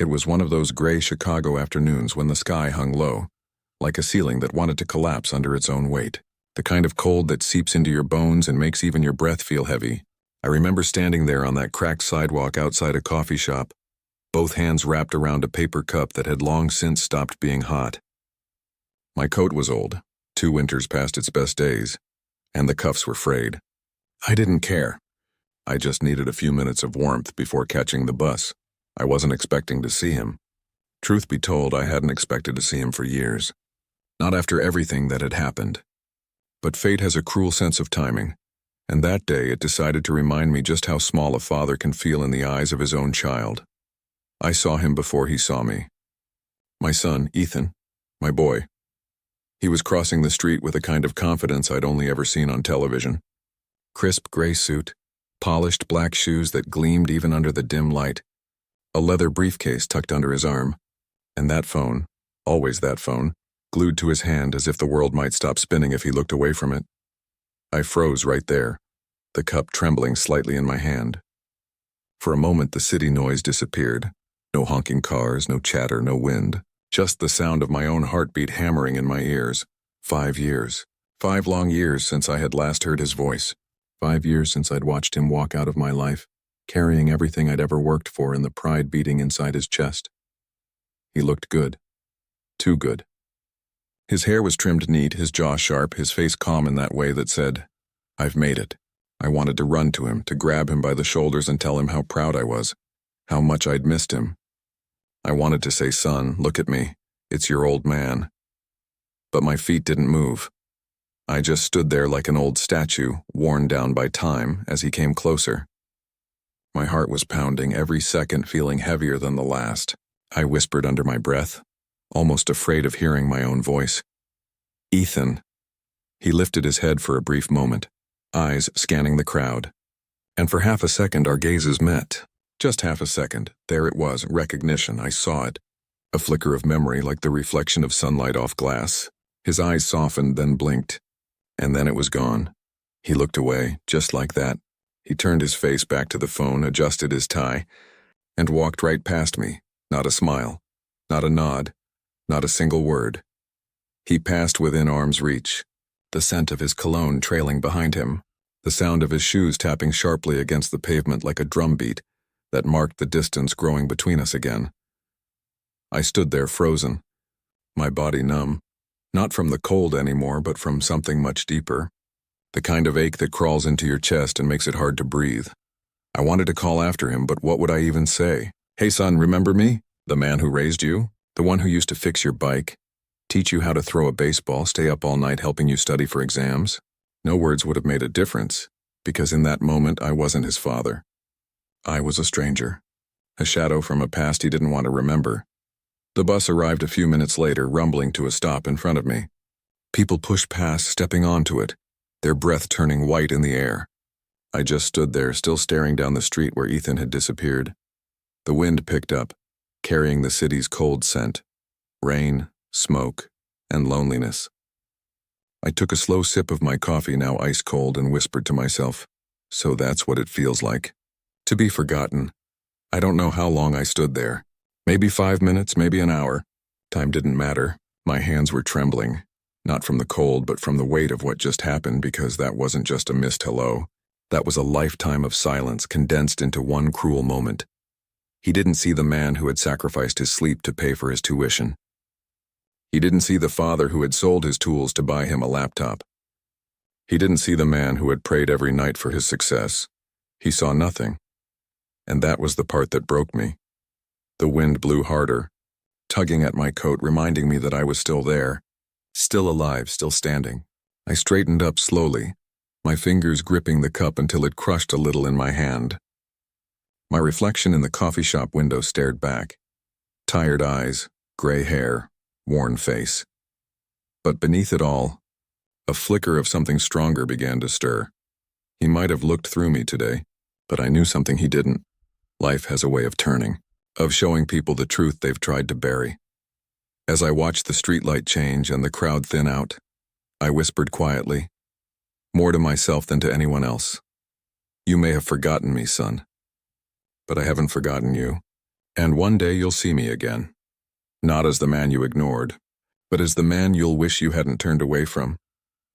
It was one of those gray Chicago afternoons when the sky hung low, like a ceiling that wanted to collapse under its own weight. The kind of cold that seeps into your bones and makes even your breath feel heavy. I remember standing there on that cracked sidewalk outside a coffee shop, both hands wrapped around a paper cup that had long since stopped being hot. My coat was old, 2 winters past its best days, and the cuffs were frayed. I didn't care. I just needed a few minutes of warmth before catching the bus. I wasn't expecting to see him. Truth be told, I hadn't expected to see him for years. Not after everything that had happened. But fate has a cruel sense of timing, and that day it decided to remind me just how small a father can feel in the eyes of his own child. I saw him before he saw me. My son, Ethan, my boy. He was crossing the street with a kind of confidence I'd only ever seen on television. Crisp gray suit, polished black shoes that gleamed even under the dim light, a leather briefcase tucked under his arm, and that phone, always that phone, glued to his hand as if the world might stop spinning if he looked away from it. I froze right there, the cup trembling slightly in my hand. For a moment the city noise disappeared. No honking cars, no chatter, no wind. Just the sound of my own heartbeat hammering in my ears. 5 years. 5 long years since I had last heard his voice. 5 years since I'd watched him walk out of my life, carrying everything I'd ever worked for and the pride beating inside his chest. He looked good. Too good. His hair was trimmed neat, his jaw sharp, his face calm in that way that said, "I've made it." I wanted to run to him, to grab him by the shoulders and tell him how proud I was, how much I'd missed him. I wanted to say, "Son, look at me. It's your old man." But my feet didn't move. I just stood there like an old statue, worn down by time, as he came closer. My heart was pounding, every second feeling heavier than the last. I whispered under my breath, almost afraid of hearing my own voice. "Ethan." He lifted his head for a brief moment, eyes scanning the crowd. And for half a second our gazes met. Just half a second. There it was, recognition. I saw it. A flicker of memory like the reflection of sunlight off glass. His eyes softened, then blinked. And then it was gone. He looked away, just like that. He turned his face back to the phone, adjusted his tie, and walked right past me. Not a smile, not a nod, not a single word. He passed within arm's reach, the scent of his cologne trailing behind him, the sound of his shoes tapping sharply against the pavement like a drumbeat that marked the distance growing between us again. I stood there frozen, my body numb, not from the cold anymore, but from something much deeper, the kind of ache that crawls into your chest and makes it hard to breathe. I wanted to call after him, but what would I even say? "Hey son, remember me? The man who raised you? The one who used to fix your bike, teach you how to throw a baseball, stay up all night helping you study for exams?" No words would have made a difference, because in that moment I wasn't his father. I was a stranger, a shadow from a past he didn't want to remember. The bus arrived a few minutes later, rumbling to a stop in front of me. People pushed past, stepping onto it, their breath turning white in the air. I just stood there, still staring down the street where Ethan had disappeared. The wind picked up, carrying the city's cold scent, rain, smoke, and loneliness. I took a slow sip of my coffee, now ice cold, and whispered to myself, "So that's what it feels like. To be forgotten." I don't know how long I stood there. Maybe 5 minutes, maybe an hour. Time didn't matter. My hands were trembling, not from the cold, but from the weight of what just happened, because that wasn't just a missed hello. That was a lifetime of silence condensed into one cruel moment. He didn't see the man who had sacrificed his sleep to pay for his tuition. He didn't see the father who had sold his tools to buy him a laptop. He didn't see the man who had prayed every night for his success. He saw nothing. And that was the part that broke me. The wind blew harder, tugging at my coat, reminding me that I was still there, still alive, still standing. I straightened up slowly, my fingers gripping the cup until it crushed a little in my hand. My reflection in the coffee shop window stared back. Tired eyes, gray hair, worn face. But beneath it all, a flicker of something stronger began to stir. He might have looked through me today, but I knew something he didn't. Life has a way of turning, of showing people the truth they've tried to bury. As I watched the streetlight change and the crowd thin out, I whispered quietly, more to myself than to anyone else, "You may have forgotten me, son, but I haven't forgotten you." And one day you'll see me again. Not as the man you ignored, but as the man you'll wish you hadn't turned away from.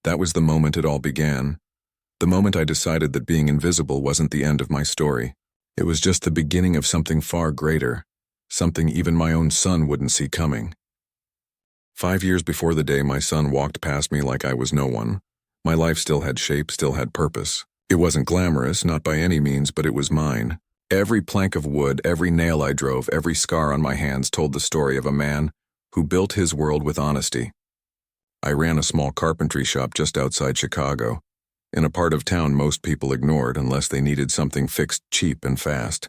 That was the moment it all began. The moment I decided that being invisible wasn't the end of my story. It was just the beginning of something far greater, something even my own son wouldn't see coming. 5 years before the day my son walked past me like I was no one, my life still had shape, still had purpose. It wasn't glamorous, not by any means, but it was mine. Every plank of wood, every nail I drove, every scar on my hands told the story of a man who built his world with honesty. I ran a small carpentry shop just outside Chicago, in a part of town most people ignored unless they needed something fixed cheap and fast.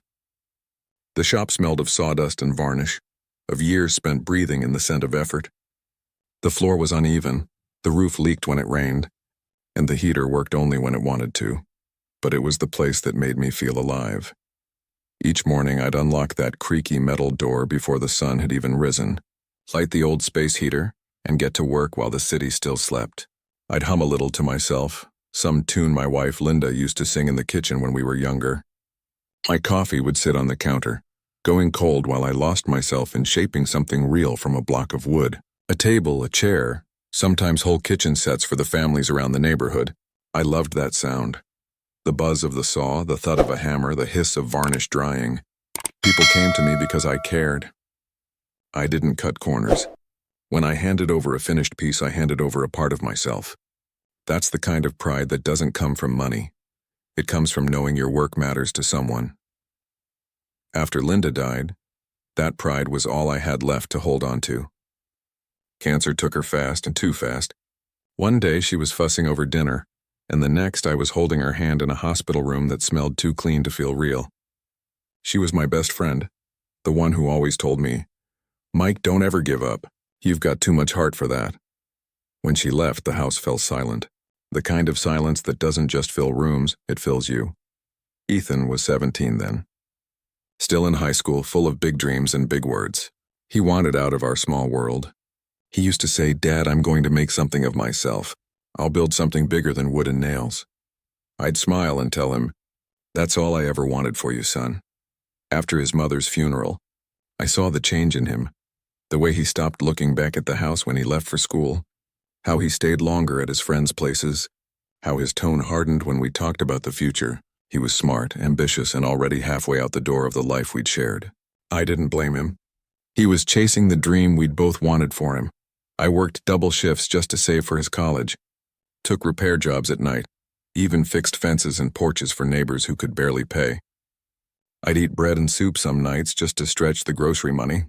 The shop smelled of sawdust and varnish, of years spent breathing in the scent of effort. The floor was uneven, the roof leaked when it rained, and the heater worked only when it wanted to. But it was the place that made me feel alive. Each morning I'd unlock that creaky metal door before the sun had even risen, light the old space heater, and get to work while the city still slept. I'd hum a little to myself, some tune my wife Linda used to sing in the kitchen when we were younger. My coffee would sit on the counter, going cold while I lost myself in shaping something real from a block of wood. A table, a chair, sometimes whole kitchen sets for the families around the neighborhood. I loved that sound. The buzz of the saw, the thud of a hammer, the hiss of varnish drying. People came to me because I cared. I didn't cut corners. When I handed over a finished piece, I handed over a part of myself. That's the kind of pride that doesn't come from money. It comes from knowing your work matters to someone. After Linda died, that pride was all I had left to hold on to. Cancer took her fast and too fast. One day she was fussing over dinner, and the next I was holding her hand in a hospital room that smelled too clean to feel real. She was my best friend, the one who always told me, "Mike, don't ever give up. You've got too much heart for that." When she left, the house fell silent. The kind of silence that doesn't just fill rooms, it fills you. Ethan was 17 then. Still in high school, full of big dreams and big words. He wanted out of our small world. He used to say, "Dad, I'm going to make something of myself. I'll build something bigger than wood and nails." I'd smile and tell him, "That's all I ever wanted for you, son." After his mother's funeral, I saw the change in him. The way he stopped looking back at the house when he left for school, how he stayed longer at his friends' places, how his tone hardened when we talked about the future. He was smart, ambitious, and already halfway out the door of the life we'd shared. I didn't blame him. He was chasing the dream we'd both wanted for him. I worked double shifts just to save for his college, took repair jobs at night, even fixed fences and porches for neighbors who could barely pay. I'd eat bread and soup some nights just to stretch the grocery money.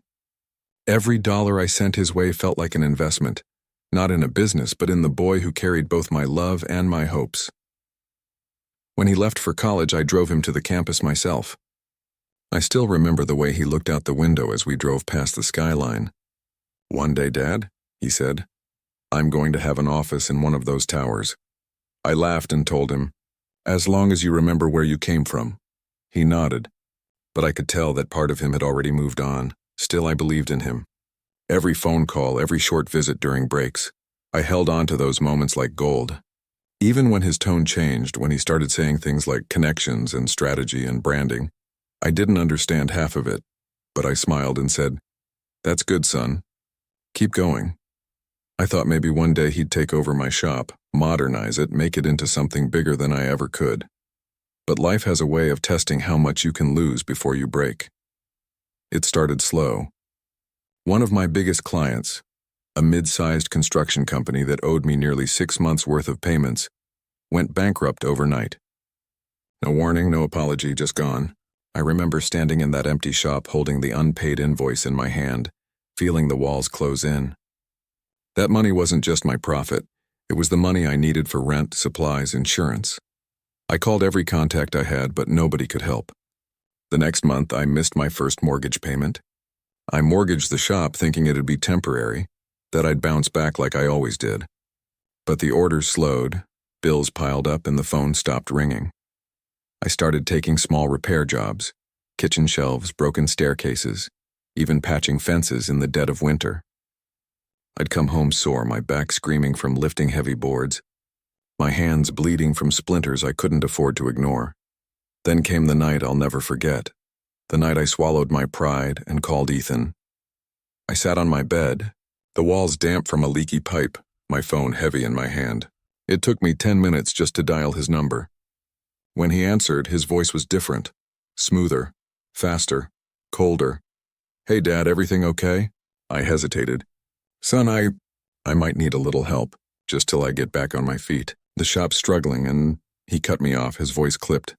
Every dollar I sent his way felt like an investment, not in a business, but in the boy who carried both my love and my hopes. When he left for college, I drove him to the campus myself. I still remember the way he looked out the window as we drove past the skyline. "One day, Dad," he said, "I'm going to have an office in one of those towers." I laughed and told him, "As long as you remember where you came from." He nodded, but I could tell that part of him had already moved on. Still, I believed in him. Every phone call, every short visit during breaks, I held on to those moments like gold. Even when his tone changed, when he started saying things like connections and strategy and branding, I didn't understand half of it, but I smiled and said, "That's good, son. Keep going." I thought maybe one day he'd take over my shop, modernize it, make it into something bigger than I ever could. But life has a way of testing how much you can lose before you break. It started slow. One of my biggest clients, a mid-sized construction company that owed me nearly 6 months' worth of payments, went bankrupt overnight. No warning, no apology, just gone. I remember standing in that empty shop holding the unpaid invoice in my hand, feeling the walls close in. That money wasn't just my profit. It was the money I needed for rent, supplies, insurance. I called every contact I had, but nobody could help. The next month, I missed my first mortgage payment. I mortgaged the shop thinking it'd be temporary, that I'd bounce back like I always did. But the orders slowed, bills piled up, and the phone stopped ringing. I started taking small repair jobs, kitchen shelves, broken staircases, even patching fences in the dead of winter. I'd come home sore, my back screaming from lifting heavy boards, my hands bleeding from splinters I couldn't afford to ignore. Then came the night I'll never forget. The night I swallowed my pride and called Ethan. I sat on my bed, the walls damp from a leaky pipe, my phone heavy in my hand. It took me 10 minutes just to dial his number. When he answered, his voice was different, smoother, faster, colder. "Hey, Dad, everything okay?" I hesitated. "Son, I might need a little help, just till I get back on my feet. The shop's struggling," and he cut me off, his voice clipped.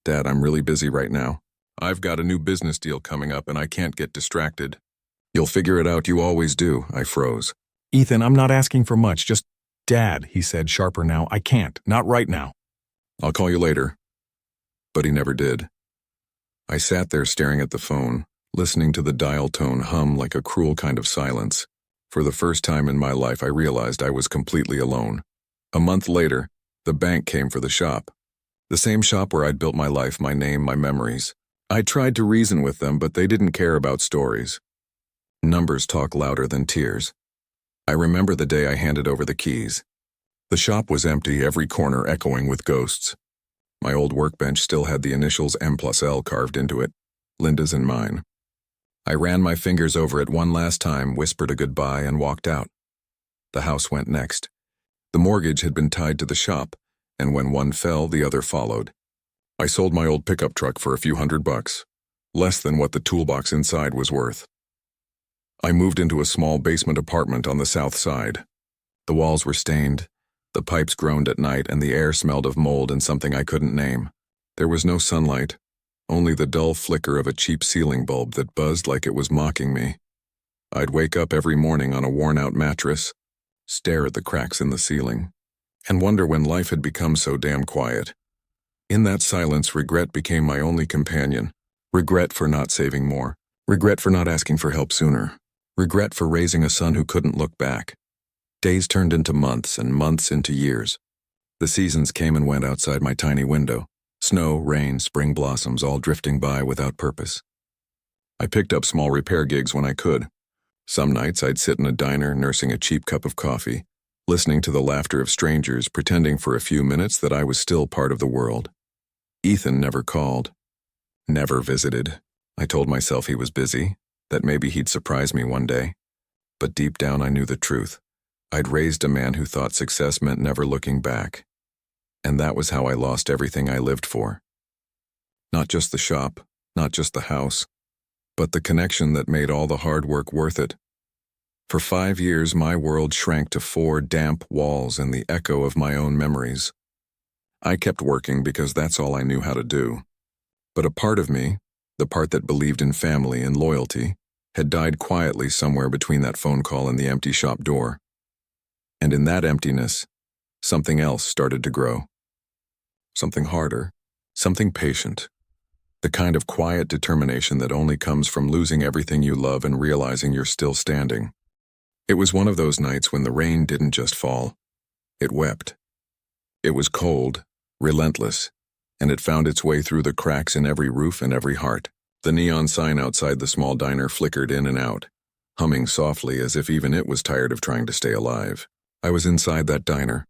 "Dad, I'm really busy right now. I've got a new business deal coming up and I can't get distracted." "You'll figure it out, you always do," I froze. "Ethan, I'm not asking for much, just, Dad," he said, sharper now. "I can't, not right now." "I'll call you later." But he never did. I sat there staring at the phone, listening to the dial tone hum like a cruel kind of silence. For the first time in my life, I realized I was completely alone. A month later, the bank came for the shop. The same shop where I'd built my life, my name, my memories. I tried to reason with them, but they didn't care about stories. Numbers talk louder than tears. I remember the day I handed over the keys. The shop was empty, every corner echoing with ghosts. My old workbench still had the initials M+L carved into it, Linda's and mine. I ran my fingers over it one last time, whispered a goodbye, and walked out. The house went next. The mortgage had been tied to the shop, and when one fell, the other followed. I sold my old pickup truck for a few $100, less than what the toolbox inside was worth. I moved into a small basement apartment on the south side. The walls were stained, the pipes groaned at night, and the air smelled of mold and something I couldn't name. There was no sunlight, only the dull flicker of a cheap ceiling bulb that buzzed like it was mocking me. I'd wake up every morning on a worn-out mattress, stare at the cracks in the ceiling, and wonder when life had become so damn quiet. In that silence, regret became my only companion. Regret for not saving more. Regret for not asking for help sooner. Regret for raising a son who couldn't look back. Days turned into months and months into years. The seasons came and went outside my tiny window. Snow, rain, spring blossoms, all drifting by without purpose. I picked up small repair gigs when I could. Some nights I'd sit in a diner nursing a cheap cup of coffee, listening to the laughter of strangers, pretending for a few minutes that I was still part of the world. Ethan never called. Never visited. I told myself he was busy, that maybe he'd surprise me one day. But deep down I knew the truth. I'd raised a man who thought success meant never looking back. And that was how I lost everything I lived for. Not just the shop, not just the house, but the connection that made all the hard work worth it. For 5 years, my world shrank to 4 damp walls and the echo of my own memories. I kept working because that's all I knew how to do. But a part of me, the part that believed in family and loyalty, had died quietly somewhere between that phone call and the empty shop door. And in that emptiness, something else started to grow. Something harder, something patient. The kind of quiet determination that only comes from losing everything you love and realizing you're still standing. It was one of those nights when the rain didn't just fall. It wept. It was cold, relentless, and it found its way through the cracks in every roof and every heart. The neon sign outside the small diner flickered in and out, humming softly as if even it was tired of trying to stay alive. I was inside that diner,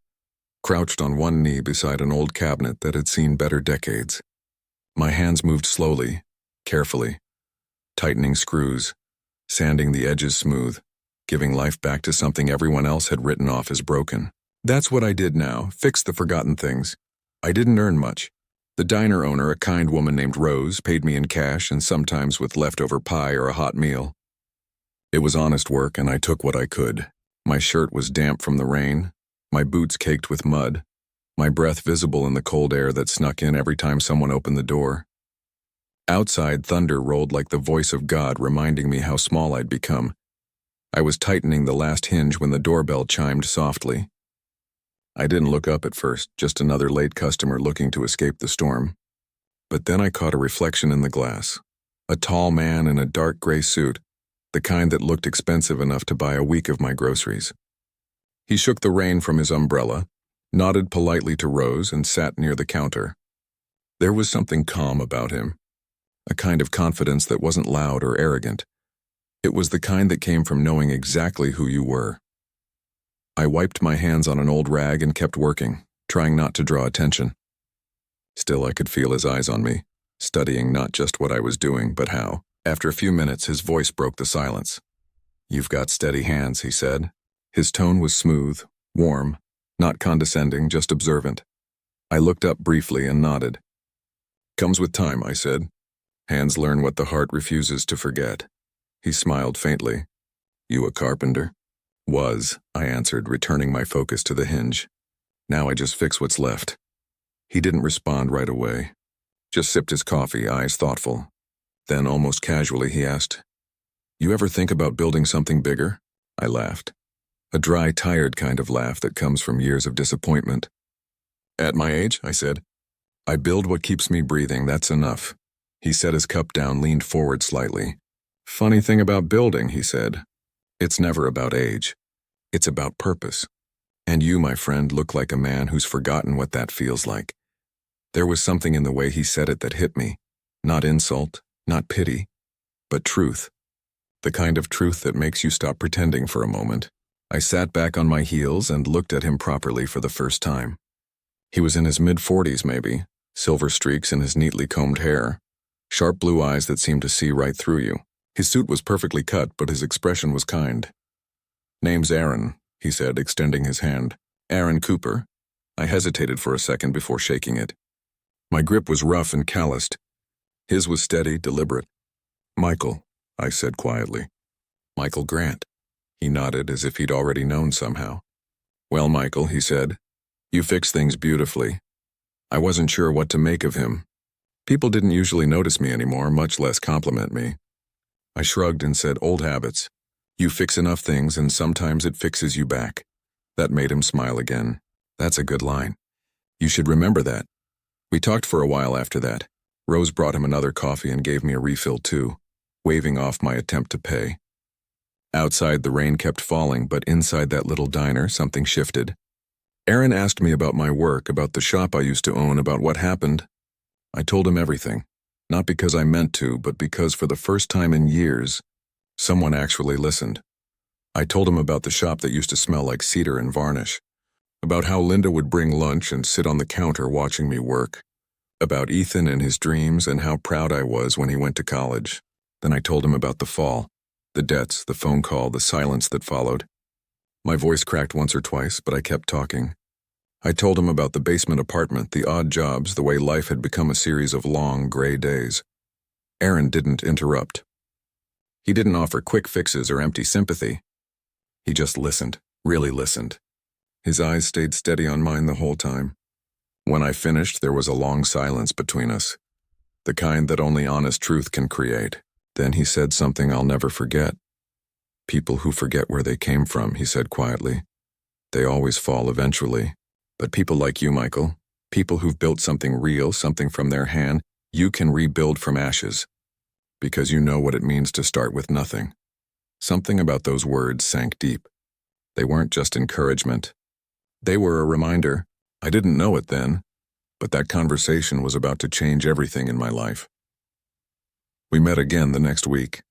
crouched on one knee beside an old cabinet that had seen better decades. My hands moved slowly, carefully, tightening screws, sanding the edges smooth, giving life back to something everyone else had written off as broken. That's what I did now, fix the forgotten things. I didn't earn much. The diner owner, a kind woman named Rose, paid me in cash and sometimes with leftover pie or a hot meal. It was honest work and I took what I could. My shirt was damp from the rain, my boots caked with mud, my breath visible in the cold air that snuck in every time someone opened the door. Outside, thunder rolled like the voice of God reminding me how small I'd become. I was tightening the last hinge when the doorbell chimed softly. I didn't look up at first, just another late customer looking to escape the storm. But then I caught a reflection in the glass. A tall man in a dark gray suit, the kind that looked expensive enough to buy a week of my groceries. He shook the rain from his umbrella, nodded politely to Rose, and sat near the counter. There was something calm about him, a kind of confidence that wasn't loud or arrogant. It was the kind that came from knowing exactly who you were. I wiped my hands on an old rag and kept working, trying not to draw attention. Still, I could feel his eyes on me, studying not just what I was doing, but how. After a few minutes, his voice broke the silence. "You've got steady hands," he said. His tone was smooth, warm, not condescending, just observant. I looked up briefly and nodded. "Comes with time," I said. "Hands learn what the heart refuses to forget." He smiled faintly. "You a carpenter?" "Was," I answered, returning my focus to the hinge. "Now I just fix what's left." He didn't respond right away. Just sipped his coffee, eyes thoughtful. Then, almost casually, he asked, "You ever think about building something bigger?" I laughed. A dry, tired kind of laugh that comes from years of disappointment. "At my age," I said, "I build what keeps me breathing, that's enough." He set his cup down, leaned forward slightly. "Funny thing about building," he said. "It's never about age. It's about purpose. And you, my friend, look like a man who's forgotten what that feels like." There was something in the way he said it that hit me. Not insult, not pity, but truth. The kind of truth that makes you stop pretending for a moment. I sat back on my heels and looked at him properly for the first time. He was in his mid-40s maybe, silver streaks in his neatly combed hair, sharp blue eyes that seemed to see right through you. His suit was perfectly cut, but his expression was kind. "Name's Aaron," he said, extending his hand. "Aaron Cooper." I hesitated for a second before shaking it. My grip was rough and calloused. His was steady, deliberate. "Michael," I said quietly. "Michael Grant." He nodded as if he'd already known somehow. "Well, Michael," he said, "you fix things beautifully." I wasn't sure what to make of him. People didn't usually notice me anymore, much less compliment me. I shrugged and said, "Old habits. You fix enough things and sometimes it fixes you back." That made him smile again. "That's a good line. You should remember that." We talked for a while after that. Rose brought him another coffee and gave me a refill too, waving off my attempt to pay. Outside, the rain kept falling, but inside that little diner, something shifted. Aaron asked me about my work, about the shop I used to own, about what happened. I told him everything, not because I meant to, but because for the first time in years, someone actually listened. I told him about the shop that used to smell like cedar and varnish, about how Linda would bring lunch and sit on the counter watching me work, about Ethan and his dreams and how proud I was when he went to college. Then I told him about the fall, the debts, the phone call, the silence that followed. My voice cracked once or twice, but I kept talking. I told him about the basement apartment, the odd jobs, the way life had become a series of long, gray days. Aaron didn't interrupt. He didn't offer quick fixes or empty sympathy. He just listened, really listened. His eyes stayed steady on mine the whole time. When I finished, there was a long silence between us, the kind that only honest truth can create. Then he said something I'll never forget. "People who forget where they came from," he said quietly. "They always fall eventually. But people like you, Michael, people who've built something real, something from their hand, you can rebuild from ashes. Because you know what it means to start with nothing." Something about those words sank deep. They weren't just encouragement. They were a reminder. I didn't know it then, but that conversation was about to change everything in my life. We met again the next week,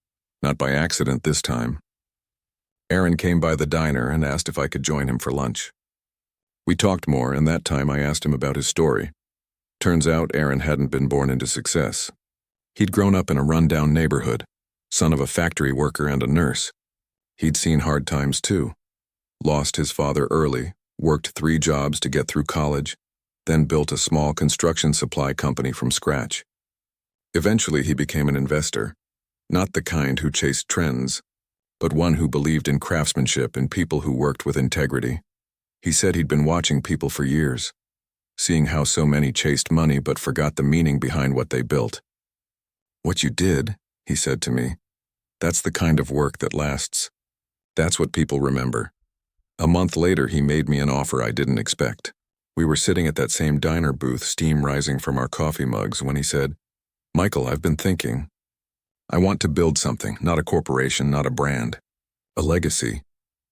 not by accident this time. Aaron came by the diner and asked if I could join him for lunch. We talked more, and that time I asked him about his story. Turns out Aaron hadn't been born into success. He'd grown up in a run-down neighborhood, son of a factory worker and a nurse. He'd seen hard times too. Lost his father early, worked 3 jobs to get through college, then built a small construction supply company from scratch. Eventually he became an investor, not the kind who chased trends, but one who believed in craftsmanship and people who worked with integrity. He said he'd been watching people for years, seeing how so many chased money but forgot the meaning behind what they built. "What you did," he said to me, "that's the kind of work that lasts. That's what people remember." A month later, he made me an offer I didn't expect. We were sitting at that same diner booth, steam rising from our coffee mugs, when he said, "Michael, I've been thinking. I want to build something, not a corporation, not a brand. A legacy.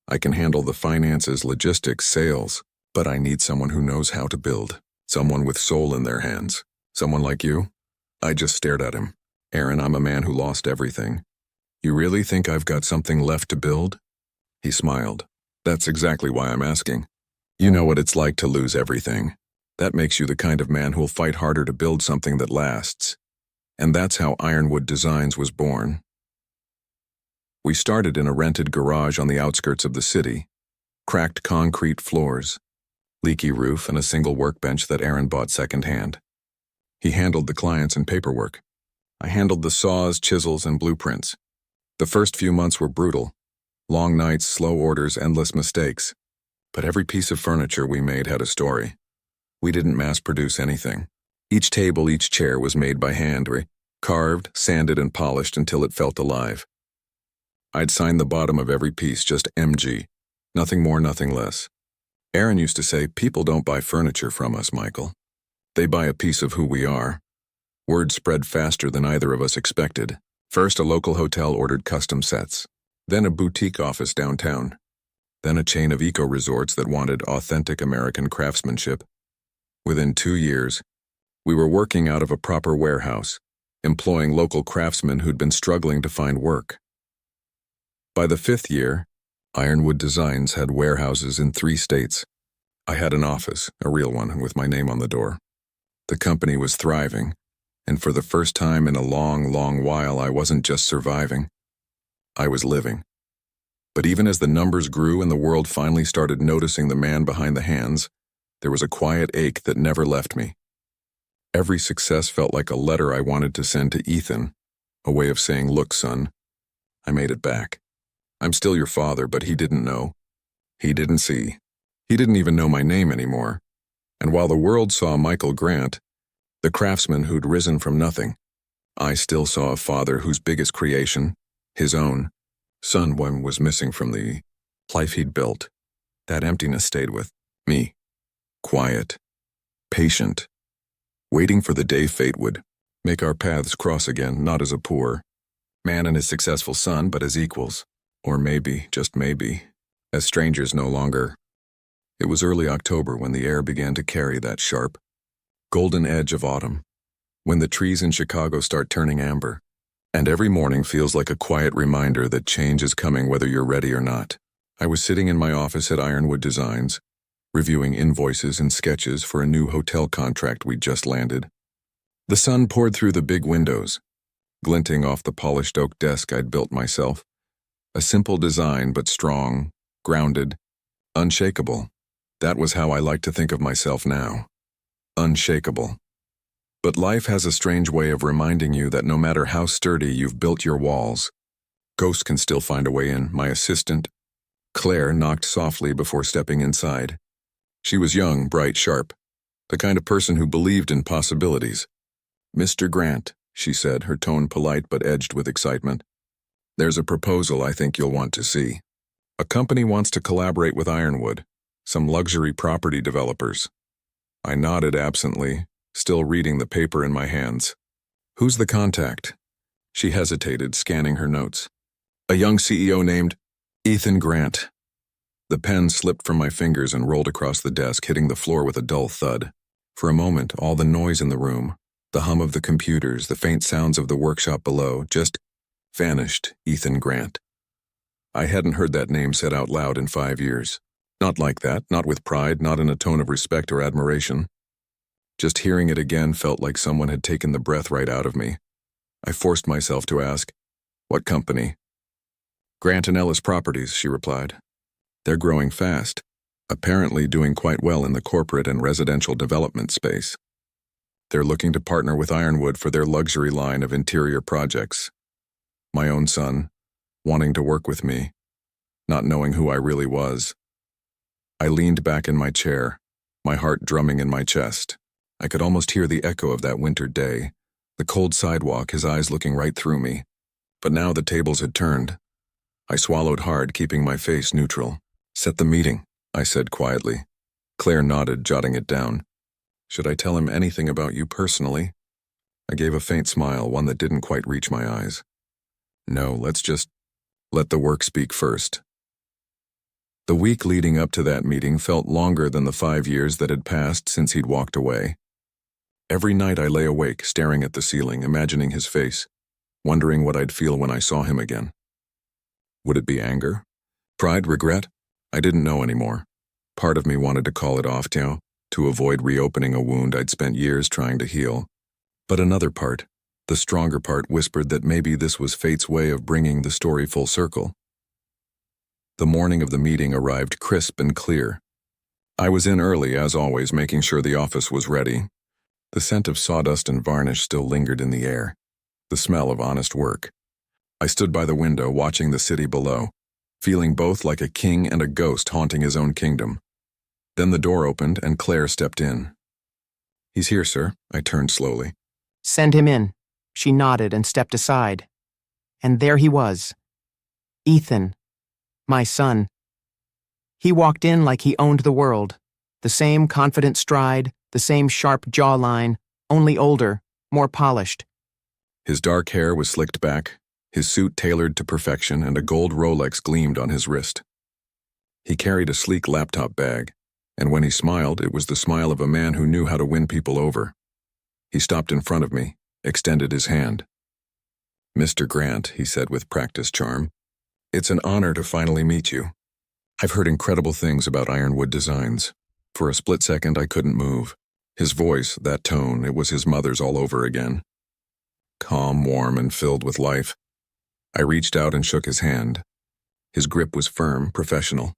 I can handle the finances, logistics, sales, but I need someone who knows how to build. Someone with soul in their hands. Someone like you." I just stared at him. "Aaron, I'm a man who lost everything. You really think I've got something left to build?" He smiled. "That's exactly why I'm asking. You know what it's like to lose everything. That makes you the kind of man who'll fight harder to build something that lasts. And that's how Ironwood Designs was born. We started in a rented garage on the outskirts of the city, cracked concrete floors, leaky roof, and a single workbench that Aaron bought secondhand. He handled the clients and paperwork. I handled the saws, chisels, and blueprints. The first few months were brutal. Long nights, slow orders, endless mistakes. But every piece of furniture we made had a story. We didn't mass-produce anything. Each table, each chair was made by hand, carved, sanded, and polished until it felt alive. I'd sign the bottom of every piece, just MG. Nothing more, nothing less. Aaron used to say, "People don't buy furniture from us, Michael. They buy a piece of who we are." Word spread faster than either of us expected. First, a local hotel ordered custom sets. Then a boutique office downtown. Then a chain of eco-resorts that wanted authentic American craftsmanship. Within 2 years, we were working out of a proper warehouse, employing local craftsmen who'd been struggling to find work. By the 5th year, Ironwood Designs had warehouses in 3 states. I had an office, a real one, with my name on the door. The company was thriving, and for the first time in a long, long while, I wasn't just surviving. I was living. But even as the numbers grew and the world finally started noticing the man behind the hands, there was a quiet ache that never left me. Every success felt like a letter I wanted to send to Ethan, a way of saying, "Look, son, I made it back. I'm still your father," but he didn't know. He didn't see. He didn't even know my name anymore. And while the world saw Michael Grant, the craftsman who'd risen from nothing, I still saw a father whose biggest creation, his own son, was missing from the life he'd built. That emptiness stayed with me. Quiet, patient, waiting for the day fate would make our paths cross again, not as a poor man and his successful son, but as equals. Or maybe, just maybe, as strangers no longer. It was early October when the air began to carry that sharp, golden edge of autumn, when the trees in Chicago start turning amber, and every morning feels like a quiet reminder that change is coming whether you're ready or not. I was sitting in my office at Ironwood Designs, reviewing invoices and sketches for a new hotel contract we'd just landed. The sun poured through the big windows, glinting off the polished oak desk I'd built myself. A simple design, but strong, grounded, unshakable. That was how I like to think of myself now. Unshakable. But life has a strange way of reminding you that no matter how sturdy you've built your walls, ghosts can still find a way in. My assistant, Claire, knocked softly before stepping inside. She was young, bright, sharp, the kind of person who believed in possibilities. "Mr. Grant," she said, her tone polite but edged with excitement. "There's a proposal I think you'll want to see. A company wants to collaborate with Ironwood, some luxury property developers." I nodded absently, still reading the paper in my hands. "Who's the contact?" She hesitated, scanning her notes. "A young CEO named Ethan Grant." The pen slipped from my fingers and rolled across the desk, hitting the floor with a dull thud. For a moment, all the noise in the room, the hum of the computers, the faint sounds of the workshop below, just vanished. Ethan Grant. I hadn't heard that name said out loud in 5 years. Not like that, not with pride, not in a tone of respect or admiration. Just hearing it again felt like someone had taken the breath right out of me. I forced myself to ask, "What company?" "Grant and Ellis Properties," she replied. "They're growing fast, apparently doing quite well in the corporate and residential development space. They're looking to partner with Ironwood for their luxury line of interior projects. My own son, wanting to work with me, not knowing who I really was." I leaned back in my chair, my heart drumming in my chest. I could almost hear the echo of that winter day, the cold sidewalk, his eyes looking right through me. But now the tables had turned. I swallowed hard, keeping my face neutral. "Set the meeting," I said quietly. Claire nodded, jotting it down. "Should I tell him anything about you personally?" I gave a faint smile, one that didn't quite reach my eyes. "No, let's just let the work speak first." The week leading up to that meeting felt longer than the 5 years that had passed since he'd walked away. Every night I lay awake, staring at the ceiling, imagining his face, wondering what I'd feel when I saw him again. Would it be anger? Pride? Regret? I didn't know anymore. Part of me wanted to call it off, to avoid reopening a wound I'd spent years trying to heal. But another part, The stronger part whispered that maybe this was fate's way of bringing the story full circle. The morning of the meeting arrived crisp and clear. I was in early, as always, making sure the office was ready. The scent of sawdust and varnish still lingered in the air, the smell of honest work. I stood by the window watching the city below, feeling both like a king and a ghost haunting his own kingdom. Then the door opened and Claire stepped in. "He's here, sir," I turned slowly. "Send him in." She nodded and stepped aside. And there he was. Ethan, my son. He walked in like he owned the world. The same confident stride, the same sharp jawline, only older, more polished. His dark hair was slicked back, his suit tailored to perfection, and a gold Rolex gleamed on his wrist. He carried a sleek laptop bag, and when he smiled, it was the smile of a man who knew how to win people over. He stopped in front of me, extended his hand. "Mr. Grant," he said with practiced charm, "it's an honor to finally meet you. I've heard incredible things about Ironwood Designs." For a split second, I couldn't move. His voice, that tone, it was his mother's all over again. Calm, warm, and filled with life. I reached out and shook his hand. His grip was firm, professional.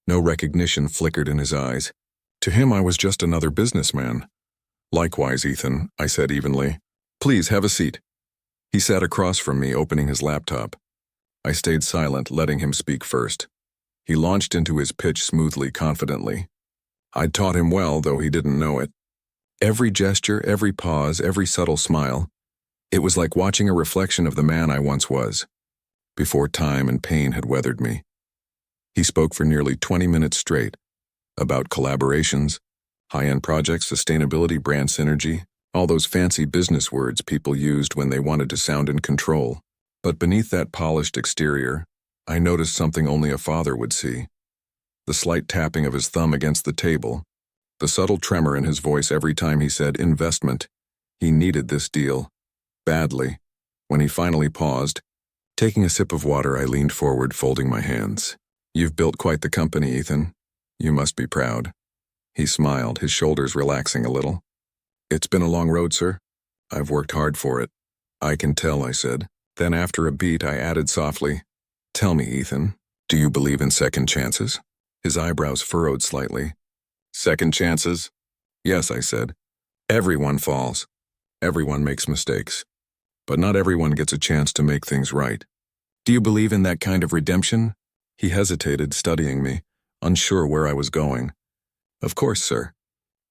No recognition flickered in his eyes. To him, I was just another businessman. "Likewise, Ethan," I said evenly. "Please have a seat." He sat across from me, opening his laptop. I stayed silent, letting him speak first. He launched into his pitch smoothly, confidently. I'd taught him well, though he didn't know it. Every gesture, every pause, every subtle smile. It was like watching a reflection of the man I once was, before time and pain had weathered me. He spoke for nearly 20 minutes straight, about collaborations, high-end projects, sustainability, brand synergy, all those fancy business words people used when they wanted to sound in control. But beneath that polished exterior, I noticed something only a father would see. The slight tapping of his thumb against the table, the subtle tremor in his voice every time he said investment. He needed this deal. Badly. When he finally paused, taking a sip of water, I leaned forward, folding my hands. "You've built quite the company, Ethan. You must be proud." He smiled, his shoulders relaxing a little. "It's been a long road, sir. I've worked hard for it." "I can tell," I said. Then after a beat, I added softly, "Tell me, Ethan, do you believe in second chances?" His eyebrows furrowed slightly. "Second chances?" "Yes," I said. "Everyone falls. Everyone makes mistakes. But not everyone gets a chance to make things right. Do you believe in that kind of redemption?" He hesitated, studying me, unsure where I was going. "Of course, sir.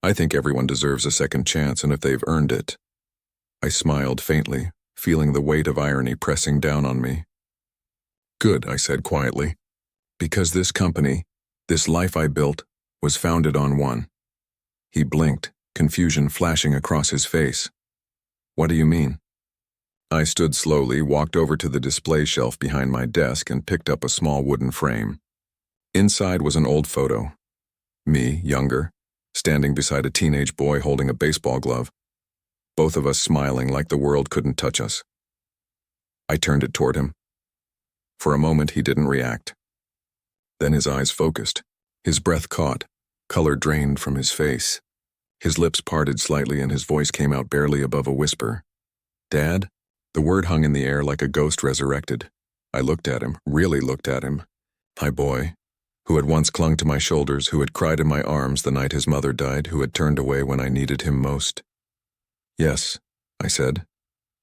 I think everyone deserves a second chance, and if they've earned it." I smiled faintly, feeling the weight of irony pressing down on me. "Good," I said quietly. "Because this company, this life I built, was founded on one." He blinked, confusion flashing across his face. "What do you mean?" I stood slowly, walked over to the display shelf behind my desk and picked up a small wooden frame. Inside was an old photo. Me, younger, standing beside a teenage boy holding a baseball glove. Both of us smiling like the world couldn't touch us. I turned it toward him. For a moment he didn't react. Then his eyes focused. His breath caught, color drained from his face. His lips parted slightly and his voice came out barely above a whisper. "Dad?" The word hung in the air like a ghost resurrected. I looked at him, really looked at him. My boy, who had once clung to my shoulders, who had cried in my arms the night his mother died, who had turned away when I needed him most. "Yes," I said,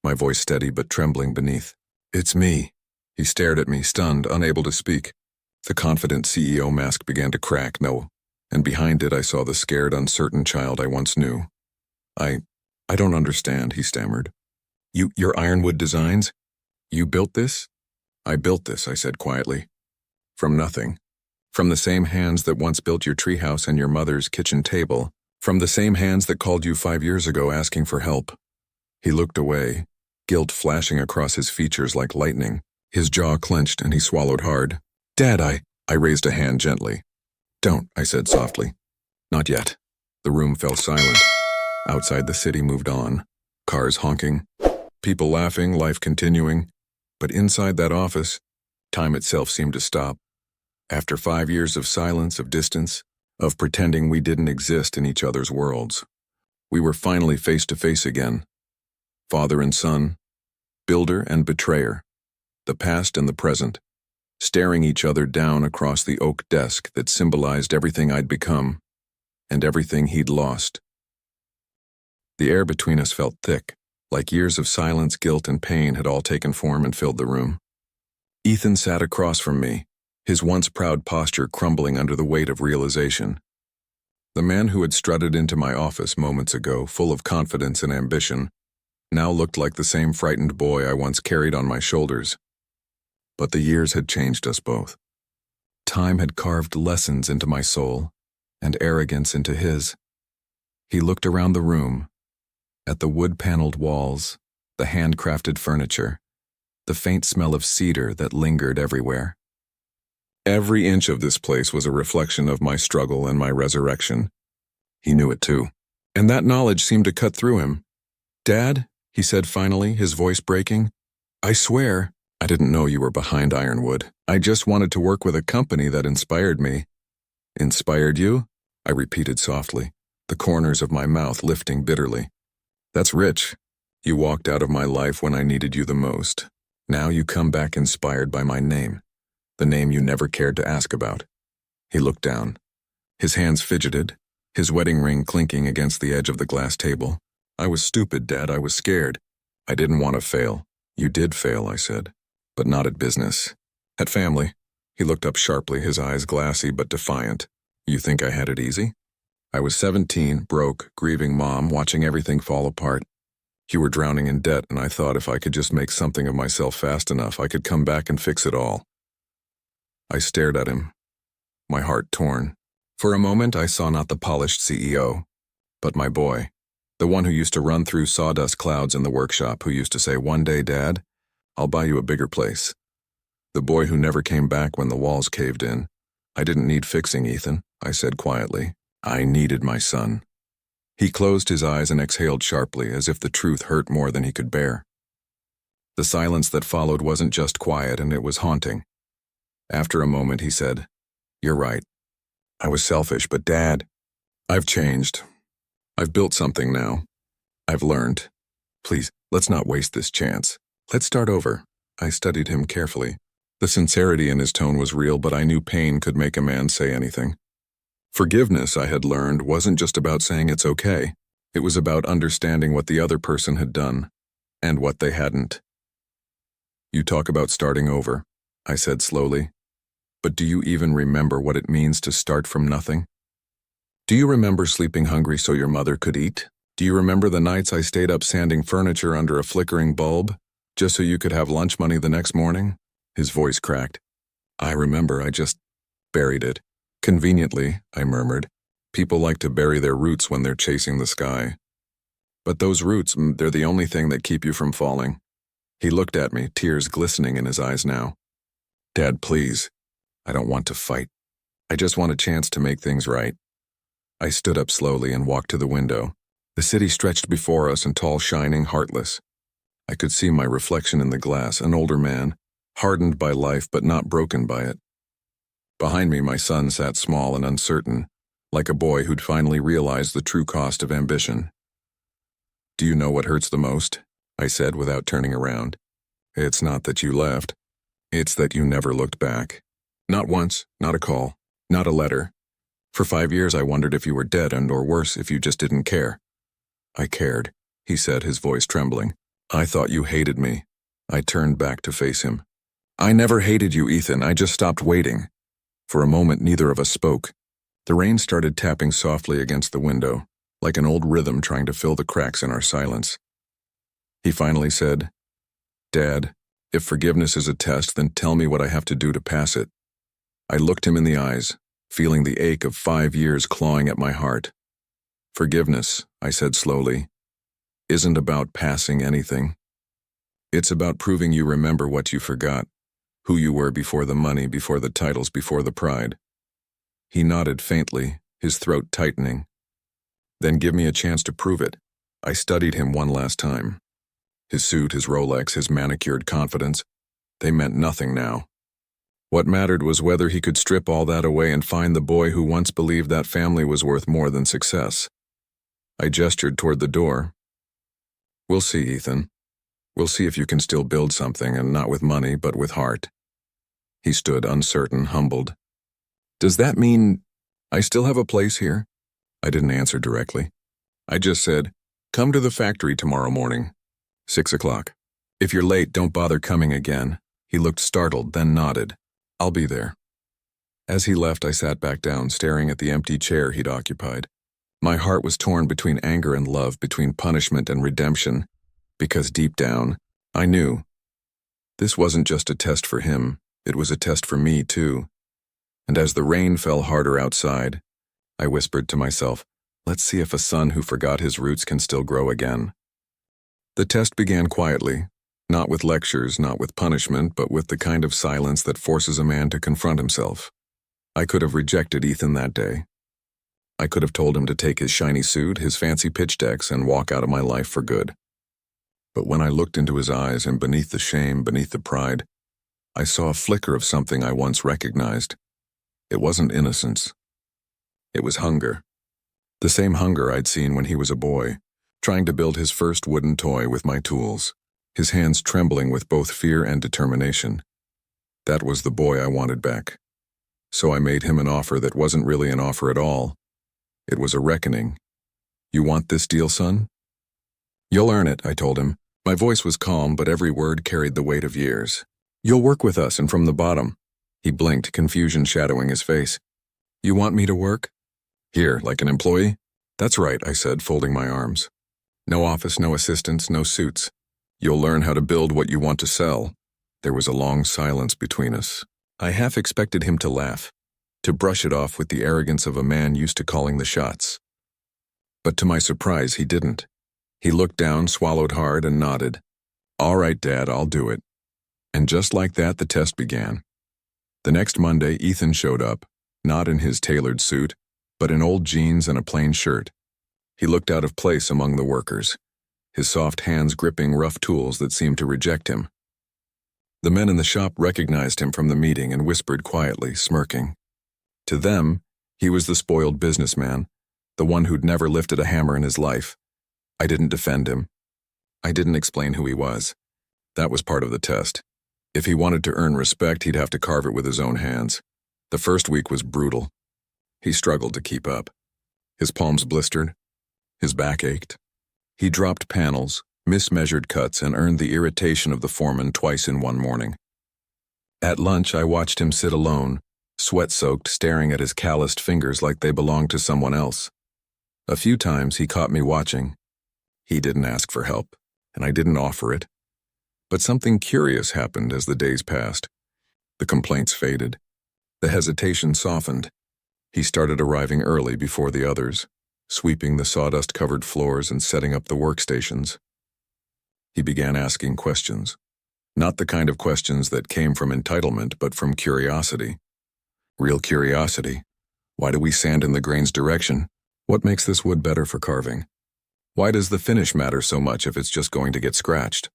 my voice steady but trembling beneath. "It's me." He stared at me, stunned, unable to speak. The confident CEO mask began to crack, and behind it I saw the scared, uncertain child I once knew. I don't understand," he stammered. Your Ironwood Designs? You built this?" "I built this," I said quietly. "From nothing. From the same hands that once built your treehouse and your mother's kitchen table. From the same hands that called you 5 years ago asking for help." He looked away, guilt flashing across his features like lightning. His jaw clenched and he swallowed hard. "Dad, I raised a hand gently. "Don't," I said softly. "Not yet." The room fell silent. Outside the city moved on. Cars honking. People laughing, life continuing. But inside that office, time itself seemed to stop. After 5 years of silence, of distance, of pretending we didn't exist in each other's worlds, we were finally face to face again. father and son, builder and betrayer, the past and the present, staring each other down across the oak desk that symbolized everything I'd become and everything he'd lost. The air between us felt thick, like years of silence, guilt, and pain had all taken form and filled the room. Ethan sat across from me, his once proud posture crumbling under the weight of realization. The man who had strutted into my office moments ago, full of confidence and ambition, now looked like the same frightened boy I once carried on my shoulders. But the years had changed us both. Time had carved lessons into my soul, and arrogance into his. He looked around the room, at the wood-paneled walls, the handcrafted furniture, the faint smell of cedar that lingered everywhere. Every inch of this place was a reflection of my struggle and my resurrection. He knew it too, and that knowledge seemed to cut through him. "Dad," he said finally, his voice breaking, "I swear, I didn't know you were behind Ironwood. I just wanted to work with a company that inspired me." "Inspired you?" I repeated softly, the corners of my mouth lifting bitterly. "That's rich. You walked out of my life when I needed you the most. Now you come back inspired by my name, the name you never cared to ask about." He looked down. His hands fidgeted, his wedding ring clinking against the edge of the glass table. "I was stupid, Dad. I was scared. I didn't want to fail." "You did fail," I said, "but not at business. At family." He looked up sharply, his eyes glassy but defiant. "You think I had it easy?" "I was 17, broke, grieving mom, watching everything fall apart. You were drowning in debt, and I thought if I could just make something of myself fast enough, I could come back and fix it all." I stared at him, my heart torn. For a moment, I saw not the polished CEO, but my boy, the one who used to run through sawdust clouds in the workshop, who used to say, "One day, Dad, I'll buy you a bigger place." The boy who never came back when the walls caved in. "I didn't need fixing, Ethan," I said quietly. "I needed my son." He closed his eyes and exhaled sharply, as if the truth hurt more than he could bear. The silence that followed wasn't just quiet, and it was haunting. After a moment, he said, "You're right. I was selfish, but Dad, I've changed. I've built something now. I've learned. Please, let's not waste this chance. Let's start over." I studied him carefully. The sincerity in his tone was real, but I knew pain could make a man say anything. Forgiveness, I had learned, wasn't just about saying it's okay. It was about understanding what the other person had done, and what they hadn't. "You talk about starting over," I said slowly. "But do you even remember what it means to start from nothing? Do you remember sleeping hungry so your mother could eat? Do you remember the nights I stayed up sanding furniture under a flickering bulb, just so you could have lunch money the next morning?" His voice cracked. "I remember, I just buried it." "Conveniently," I murmured. "People like to bury their roots when they're chasing the sky. But those roots, they're the only thing that keep you from falling." He looked at me, tears glistening in his eyes now. "Dad, please. I don't want to fight. I just want a chance to make things right." I stood up slowly and walked to the window. The city stretched before us in tall, shining, heartless. I could see my reflection in the glass, an older man, hardened by life but not broken by it. Behind me, my son sat small and uncertain, like a boy who'd finally realized the true cost of ambition. "Do you know what hurts the most?" I said without turning around. "It's not that you left. It's that you never looked back. Not once, not a call, not a letter. For 5 years I wondered if you were dead, and or worse, if you just didn't care." "I cared," he said, his voice trembling. "I thought you hated me." I turned back to face him. "I never hated you, Ethan. I just stopped waiting." For a moment, neither of us spoke. The rain started tapping softly against the window, like an old rhythm trying to fill the cracks in our silence. He finally said, "Dad, if forgiveness is a test, then tell me what I have to do to pass it." I looked him in the eyes, feeling the ache of 5 years clawing at my heart. "Forgiveness," I said slowly, "isn't about passing anything. It's about proving you remember what you forgot, who you were before the money, before the titles, before the pride." He nodded faintly, his throat tightening. "Then give me a chance to prove it." I studied him one last time. His suit, his Rolex, his manicured confidence, they meant nothing now. What mattered was whether he could strip all that away and find the boy who once believed that family was worth more than success. I gestured toward the door. We'll see, Ethan. We'll see if you can still build something, and not with money, but with heart. He stood uncertain, humbled. Does that mean I still have a place here? I didn't answer directly. I just said, come to the factory tomorrow morning, 6 o'clock. If you're late, don't bother coming again. He looked startled, then nodded. I'll be there. As he left, I sat back down, staring at the empty chair he'd occupied. My heart was torn between anger and love, between punishment and redemption, because deep down, I knew. This wasn't just a test for him, it was a test for me, too. And as the rain fell harder outside, I whispered to myself, let's see if a son who forgot his roots can still grow again. The test began quietly, not with lectures, not with punishment, but with the kind of silence that forces a man to confront himself. I could have rejected Ethan that day. I could have told him to take his shiny suit, his fancy pitch decks, and walk out of my life for good. But when I looked into his eyes, and beneath the shame, beneath the pride, I saw a flicker of something I once recognized. It wasn't innocence. It was hunger. The same hunger I'd seen when he was a boy, trying to build his first wooden toy with my tools, his hands trembling with both fear and determination. That was the boy I wanted back. So I made him an offer that wasn't really an offer at all. It was a reckoning. You want this deal, son? You'll earn it, I told him. My voice was calm, but every word carried the weight of years. You'll work with us, and from the bottom. He blinked, confusion shadowing his face. You want me to work? Here, like an employee? That's right, I said, folding my arms. No office, no assistants, no suits. You'll learn how to build what you want to sell. There was a long silence between us. I half expected him to laugh, to brush it off with the arrogance of a man used to calling the shots. But to my surprise, he didn't. He looked down, swallowed hard, and nodded. All right, Dad, I'll do it. And just like that, the test began. The next Monday, Ethan showed up, not in his tailored suit, but in old jeans and a plain shirt. He looked out of place among the workers, his soft hands gripping rough tools that seemed to reject him. The men in the shop recognized him from the meeting and whispered quietly, smirking. To them, he was the spoiled businessman, the one who'd never lifted a hammer in his life. I didn't defend him. I didn't explain who he was. That was part of the test. If he wanted to earn respect, he'd have to carve it with his own hands. The first week was brutal. He struggled to keep up. His palms blistered. His back ached. He dropped panels, mismeasured cuts, and earned the irritation of the foreman twice in one morning. At lunch, I watched him sit alone, sweat-soaked, staring at his calloused fingers like they belonged to someone else. A few times he caught me watching. He didn't ask for help, and I didn't offer it. But something curious happened as the days passed. The complaints faded. The hesitation softened. He started arriving early before the others, sweeping the sawdust-covered floors and setting up the workstations. He began asking questions. Not the kind of questions that came from entitlement, but from curiosity. Real curiosity. Why do we sand in the grain's direction? What makes this wood better for carving? Why does the finish matter so much if it's just going to get scratched?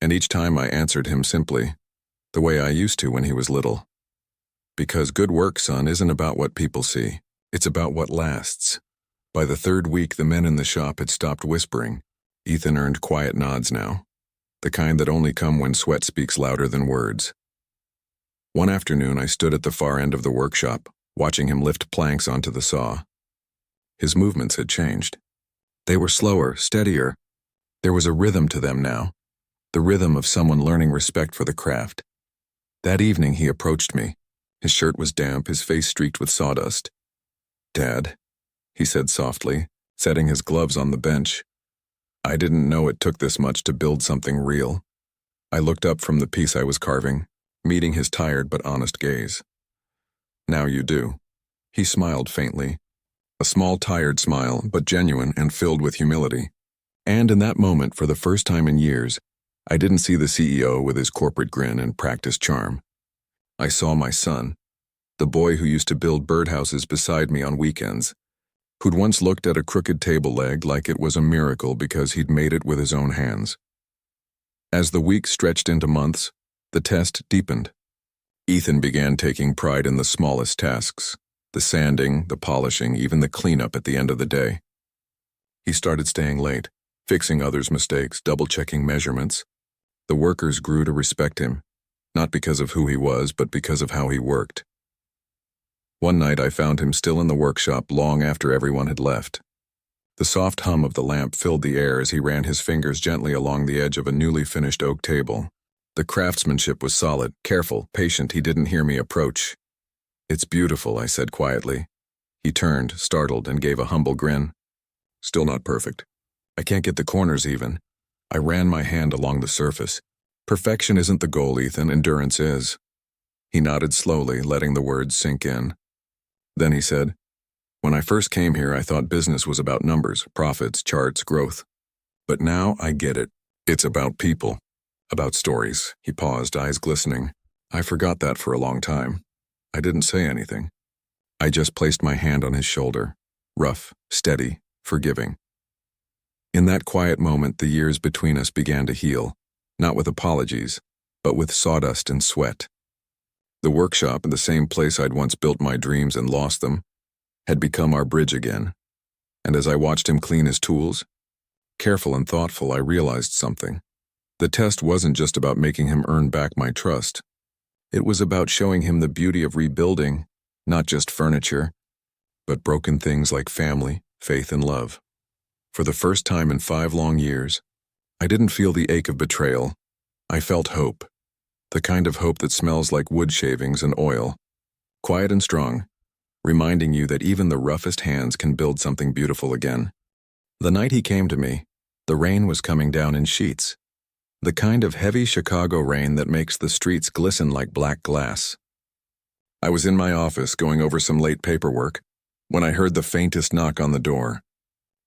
And each time I answered him simply, the way I used to when he was little. Because good work, son, isn't about what people see. It's about what lasts. By the third week, the men in the shop had stopped whispering. Ethan earned quiet nods now, the kind that only come when sweat speaks louder than words. One afternoon, I stood at the far end of the workshop, watching him lift planks onto the saw. His movements had changed. They were slower, steadier. There was a rhythm to them now, the rhythm of someone learning respect for the craft. That evening, he approached me. His shirt was damp, his face streaked with sawdust. Dad, he said softly, setting his gloves on the bench. I didn't know it took this much to build something real. I looked up from the piece I was carving, meeting his tired but honest gaze. Now you do. He smiled faintly. A small, tired smile, but genuine and filled with humility. And in that moment, for the first time in years, I didn't see the CEO with his corporate grin and practiced charm. I saw my son, the boy who used to build birdhouses beside me on weekends, who'd once looked at a crooked table leg like it was a miracle because he'd made it with his own hands. As the weeks stretched into months, the test deepened. Ethan began taking pride in the smallest tasks, the sanding, the polishing, even the cleanup at the end of the day. He started staying late, fixing others' mistakes, double-checking measurements. The workers grew to respect him, not because of who he was, but because of how he worked. One night I found him still in the workshop long after everyone had left. The soft hum of the lamp filled the air as he ran his fingers gently along the edge of a newly finished oak table. The craftsmanship was solid, careful, patient. He didn't hear me approach. "It's beautiful," I said quietly. He turned, startled, and gave a humble grin. "Still not perfect. I can't get the corners even." I ran my hand along the surface. "Perfection isn't the goal, Ethan. Endurance is." He nodded slowly, letting the words sink in. Then he said, "When I first came here, I thought business was about numbers, profits, charts, growth. But now I get it. It's about people. About stories." He paused, eyes glistening. I forgot that for a long time. I didn't say anything. I just placed my hand on his shoulder, rough, steady, forgiving. In that quiet moment, the years between us began to heal, not with apologies, but with sawdust and sweat. The workshop, the same place I'd once built my dreams and lost them, had become our bridge again. And as I watched him clean his tools, careful and thoughtful, I realized something. The test wasn't just about making him earn back my trust. It was about showing him the beauty of rebuilding, not just furniture, but broken things like family, faith, and love. For the first time in 5 long years, I didn't feel the ache of betrayal. I felt hope. The kind of hope that smells like wood shavings and oil. Quiet and strong, reminding you that even the roughest hands can build something beautiful again. The night he came to me, the rain was coming down in sheets. The kind of heavy Chicago rain that makes the streets glisten like black glass. I was in my office going over some late paperwork when I heard the faintest knock on the door.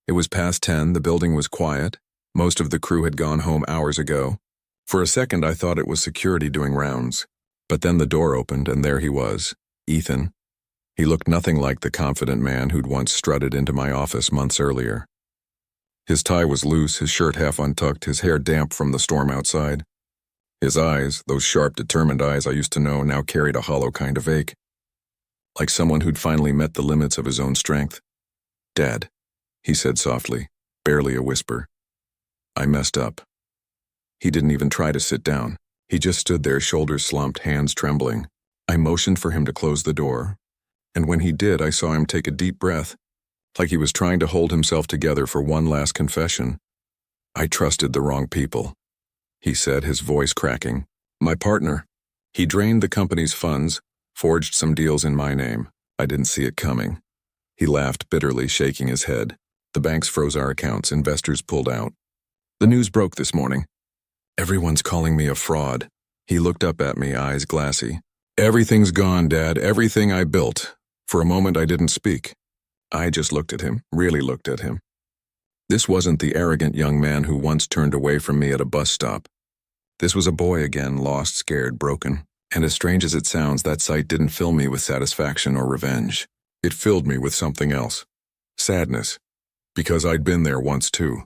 It was past 10, the building was quiet. Most of the crew had gone home hours ago. For a second I thought it was security doing rounds. But then the door opened and there he was, Ethan. He looked nothing like the confident man who'd once strutted into my office months earlier. His tie was loose, his shirt half untucked, his hair damp from the storm outside. His eyes, those sharp, determined eyes I used to know, now carried a hollow kind of ache. Like someone who'd finally met the limits of his own strength. "Dad," he said softly, barely a whisper. I messed up. He didn't even try to sit down. He just stood there, shoulders slumped, hands trembling. I motioned for him to close the door, and when he did, I saw him take a deep breath, like he was trying to hold himself together for one last confession. "I trusted the wrong people," he said, his voice cracking. "My partner. He drained the company's funds, forged some deals in my name. I didn't see it coming." He laughed bitterly, shaking his head. "The banks froze our accounts, investors pulled out. The news broke this morning. Everyone's calling me a fraud." He looked up at me, eyes glassy. "Everything's gone, Dad, everything I built." For a moment I didn't speak. I just looked at him, really looked at him. This wasn't the arrogant young man who once turned away from me at a bus stop. This was a boy again, lost, scared, broken. And as strange as it sounds, that sight didn't fill me with satisfaction or revenge. It filled me with something else. Sadness. Because I'd been there once too.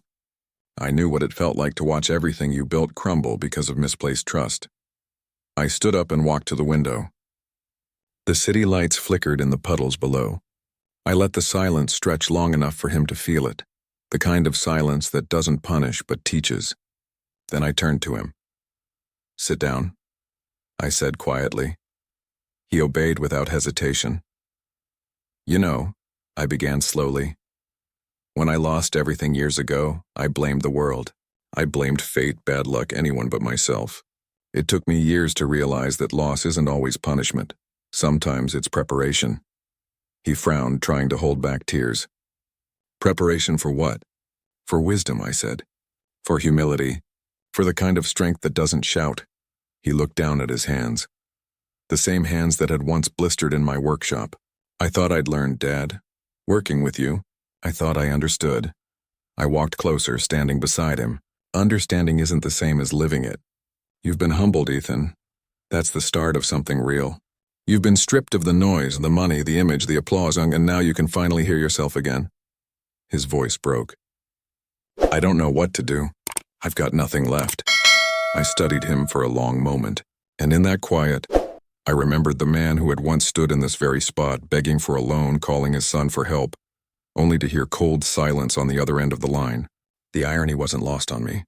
I knew what it felt like to watch everything you built crumble because of misplaced trust. I stood up and walked to the window. The city lights flickered in the puddles below. I let the silence stretch long enough for him to feel it, the kind of silence that doesn't punish but teaches. Then I turned to him. "Sit down," I said quietly. He obeyed without hesitation. "You know," I began slowly, "when I lost everything years ago, I blamed the world. I blamed fate, bad luck, anyone but myself. It took me years to realize that loss isn't always punishment. Sometimes it's preparation." He frowned, trying to hold back tears. "Preparation for what?" "For wisdom," I said. "For humility. For the kind of strength that doesn't shout." He looked down at his hands. The same hands that had once blistered in my workshop. "I thought I'd learned, Dad. Working with you, I thought I understood." I walked closer, standing beside him. "Understanding isn't the same as living it. You've been humbled, Ethan. That's the start of something real. You've been stripped of the noise, the money, the image, the applause, and now you can finally hear yourself again." His voice broke. "I don't know what to do. I've got nothing left." I studied him for a long moment, and in that quiet, I remembered the man who had once stood in this very spot, begging for a loan, calling his son for help, only to hear cold silence on the other end of the line. The irony wasn't lost on me.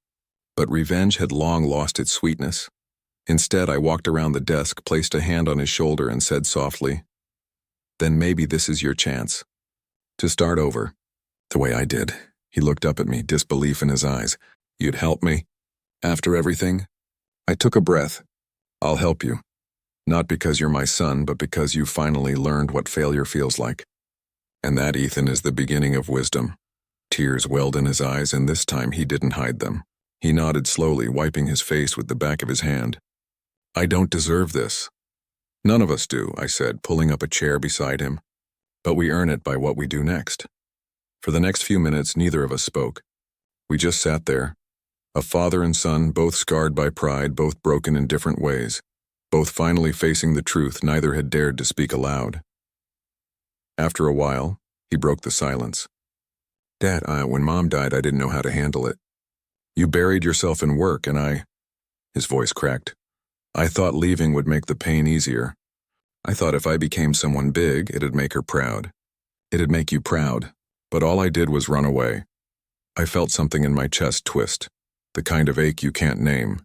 But revenge had long lost its sweetness. Instead, I walked around the desk, placed a hand on his shoulder, and said softly, "Then maybe this is your chance. To start over." The way I did. He looked up at me, disbelief in his eyes. "You'd help me? After everything?" I took a breath. "I'll help you. Not because you're my son, but because you finally learned what failure feels like. And that, Ethan, is the beginning of wisdom." Tears welled in his eyes, and this time he didn't hide them. He nodded slowly, wiping his face with the back of his hand. "I don't deserve this." "None of us do," I said, pulling up a chair beside him. "But we earn it by what we do next." For the next few minutes, neither of us spoke. We just sat there, a father and son, both scarred by pride, both broken in different ways, both finally facing the truth neither had dared to speak aloud. After a while, he broke the silence. "Dad, when Mom died, I didn't know how to handle it. You buried yourself in work, and his voice cracked. "I thought leaving would make the pain easier. I thought if I became someone big, it'd make her proud. It'd make you proud. But all I did was run away. I felt something in my chest twist, the kind of ache you can't name.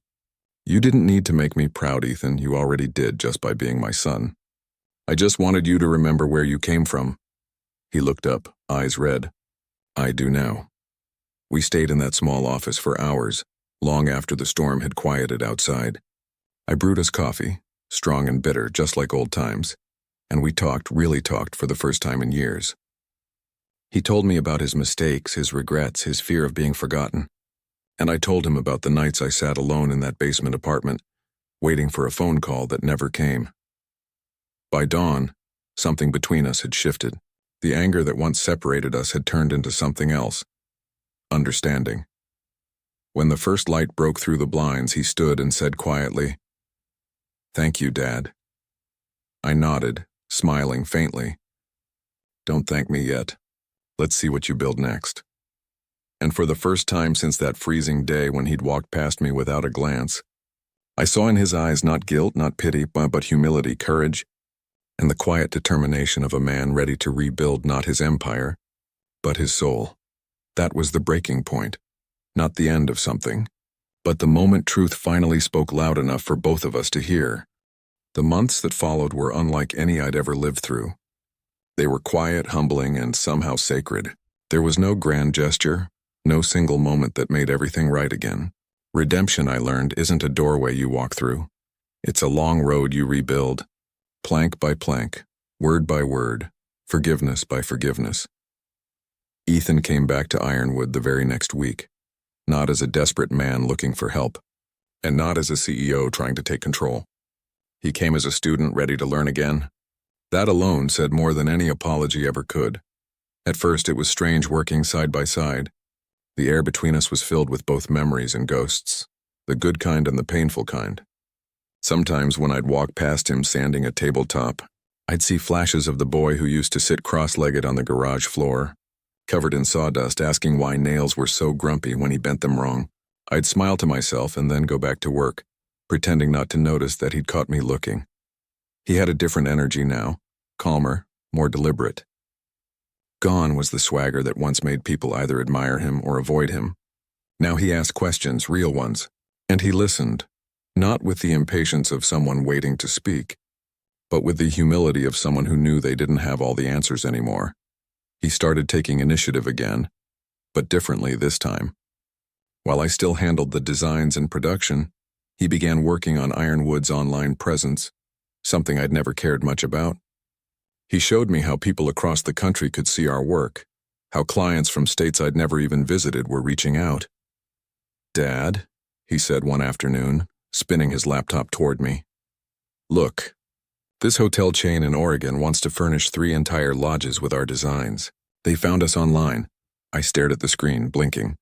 You didn't need to make me proud, Ethan. You already did just by being my son. I just wanted you to remember where you came from." He looked up, eyes red. "I do now." We stayed in that small office for hours, long after the storm had quieted outside. I brewed us coffee, strong and bitter, just like old times, and we talked, really talked, for the first time in years. He told me about his mistakes, his regrets, his fear of being forgotten. And I told him about the nights I sat alone in that basement apartment, waiting for a phone call that never came. By dawn, something between us had shifted. The anger that once separated us had turned into something else. Understanding. When the first light broke through the blinds, he stood and said quietly, "Thank you, Dad." I nodded, smiling faintly. "Don't thank me yet. Let's see what you build next." And for the first time since that freezing day when he'd walked past me without a glance, I saw in his eyes not guilt, not pity, but humility, courage, and the quiet determination of a man ready to rebuild not his empire, but his soul. That was the breaking point, not the end of something, but the moment truth finally spoke loud enough for both of us to hear. The months that followed were unlike any I'd ever lived through. They were quiet, humbling, and somehow sacred. There was no grand gesture, no single moment that made everything right again. Redemption, I learned, isn't a doorway you walk through. It's a long road you rebuild, plank by plank, word by word, forgiveness by forgiveness. Ethan came back to Ironwood the very next week, not as a desperate man looking for help, and not as a CEO trying to take control. He came as a student ready to learn again. That alone said more than any apology ever could. At first, it was strange working side by side. The air between us was filled with both memories and ghosts, the good kind and the painful kind. Sometimes when I'd walk past him sanding a tabletop, I'd see flashes of the boy who used to sit cross-legged on the garage floor, covered in sawdust, asking why nails were so grumpy when he bent them wrong. I'd smile to myself and then go back to work, pretending not to notice that he'd caught me looking. He had a different energy now, calmer, more deliberate. Gone was the swagger that once made people either admire him or avoid him. Now he asked questions, real ones, and he listened, not with the impatience of someone waiting to speak, but with the humility of someone who knew they didn't have all the answers anymore. He started taking initiative again, but differently this time. While I still handled the designs and production, he began working on Ironwood's online presence, something I'd never cared much about. He showed me how people across the country could see our work, how clients from states I'd never even visited were reaching out. "Dad," he said one afternoon, spinning his laptop toward me. "Look, this hotel chain in Oregon wants to furnish 3 entire lodges with our designs. They found us online." I stared at the screen, blinking.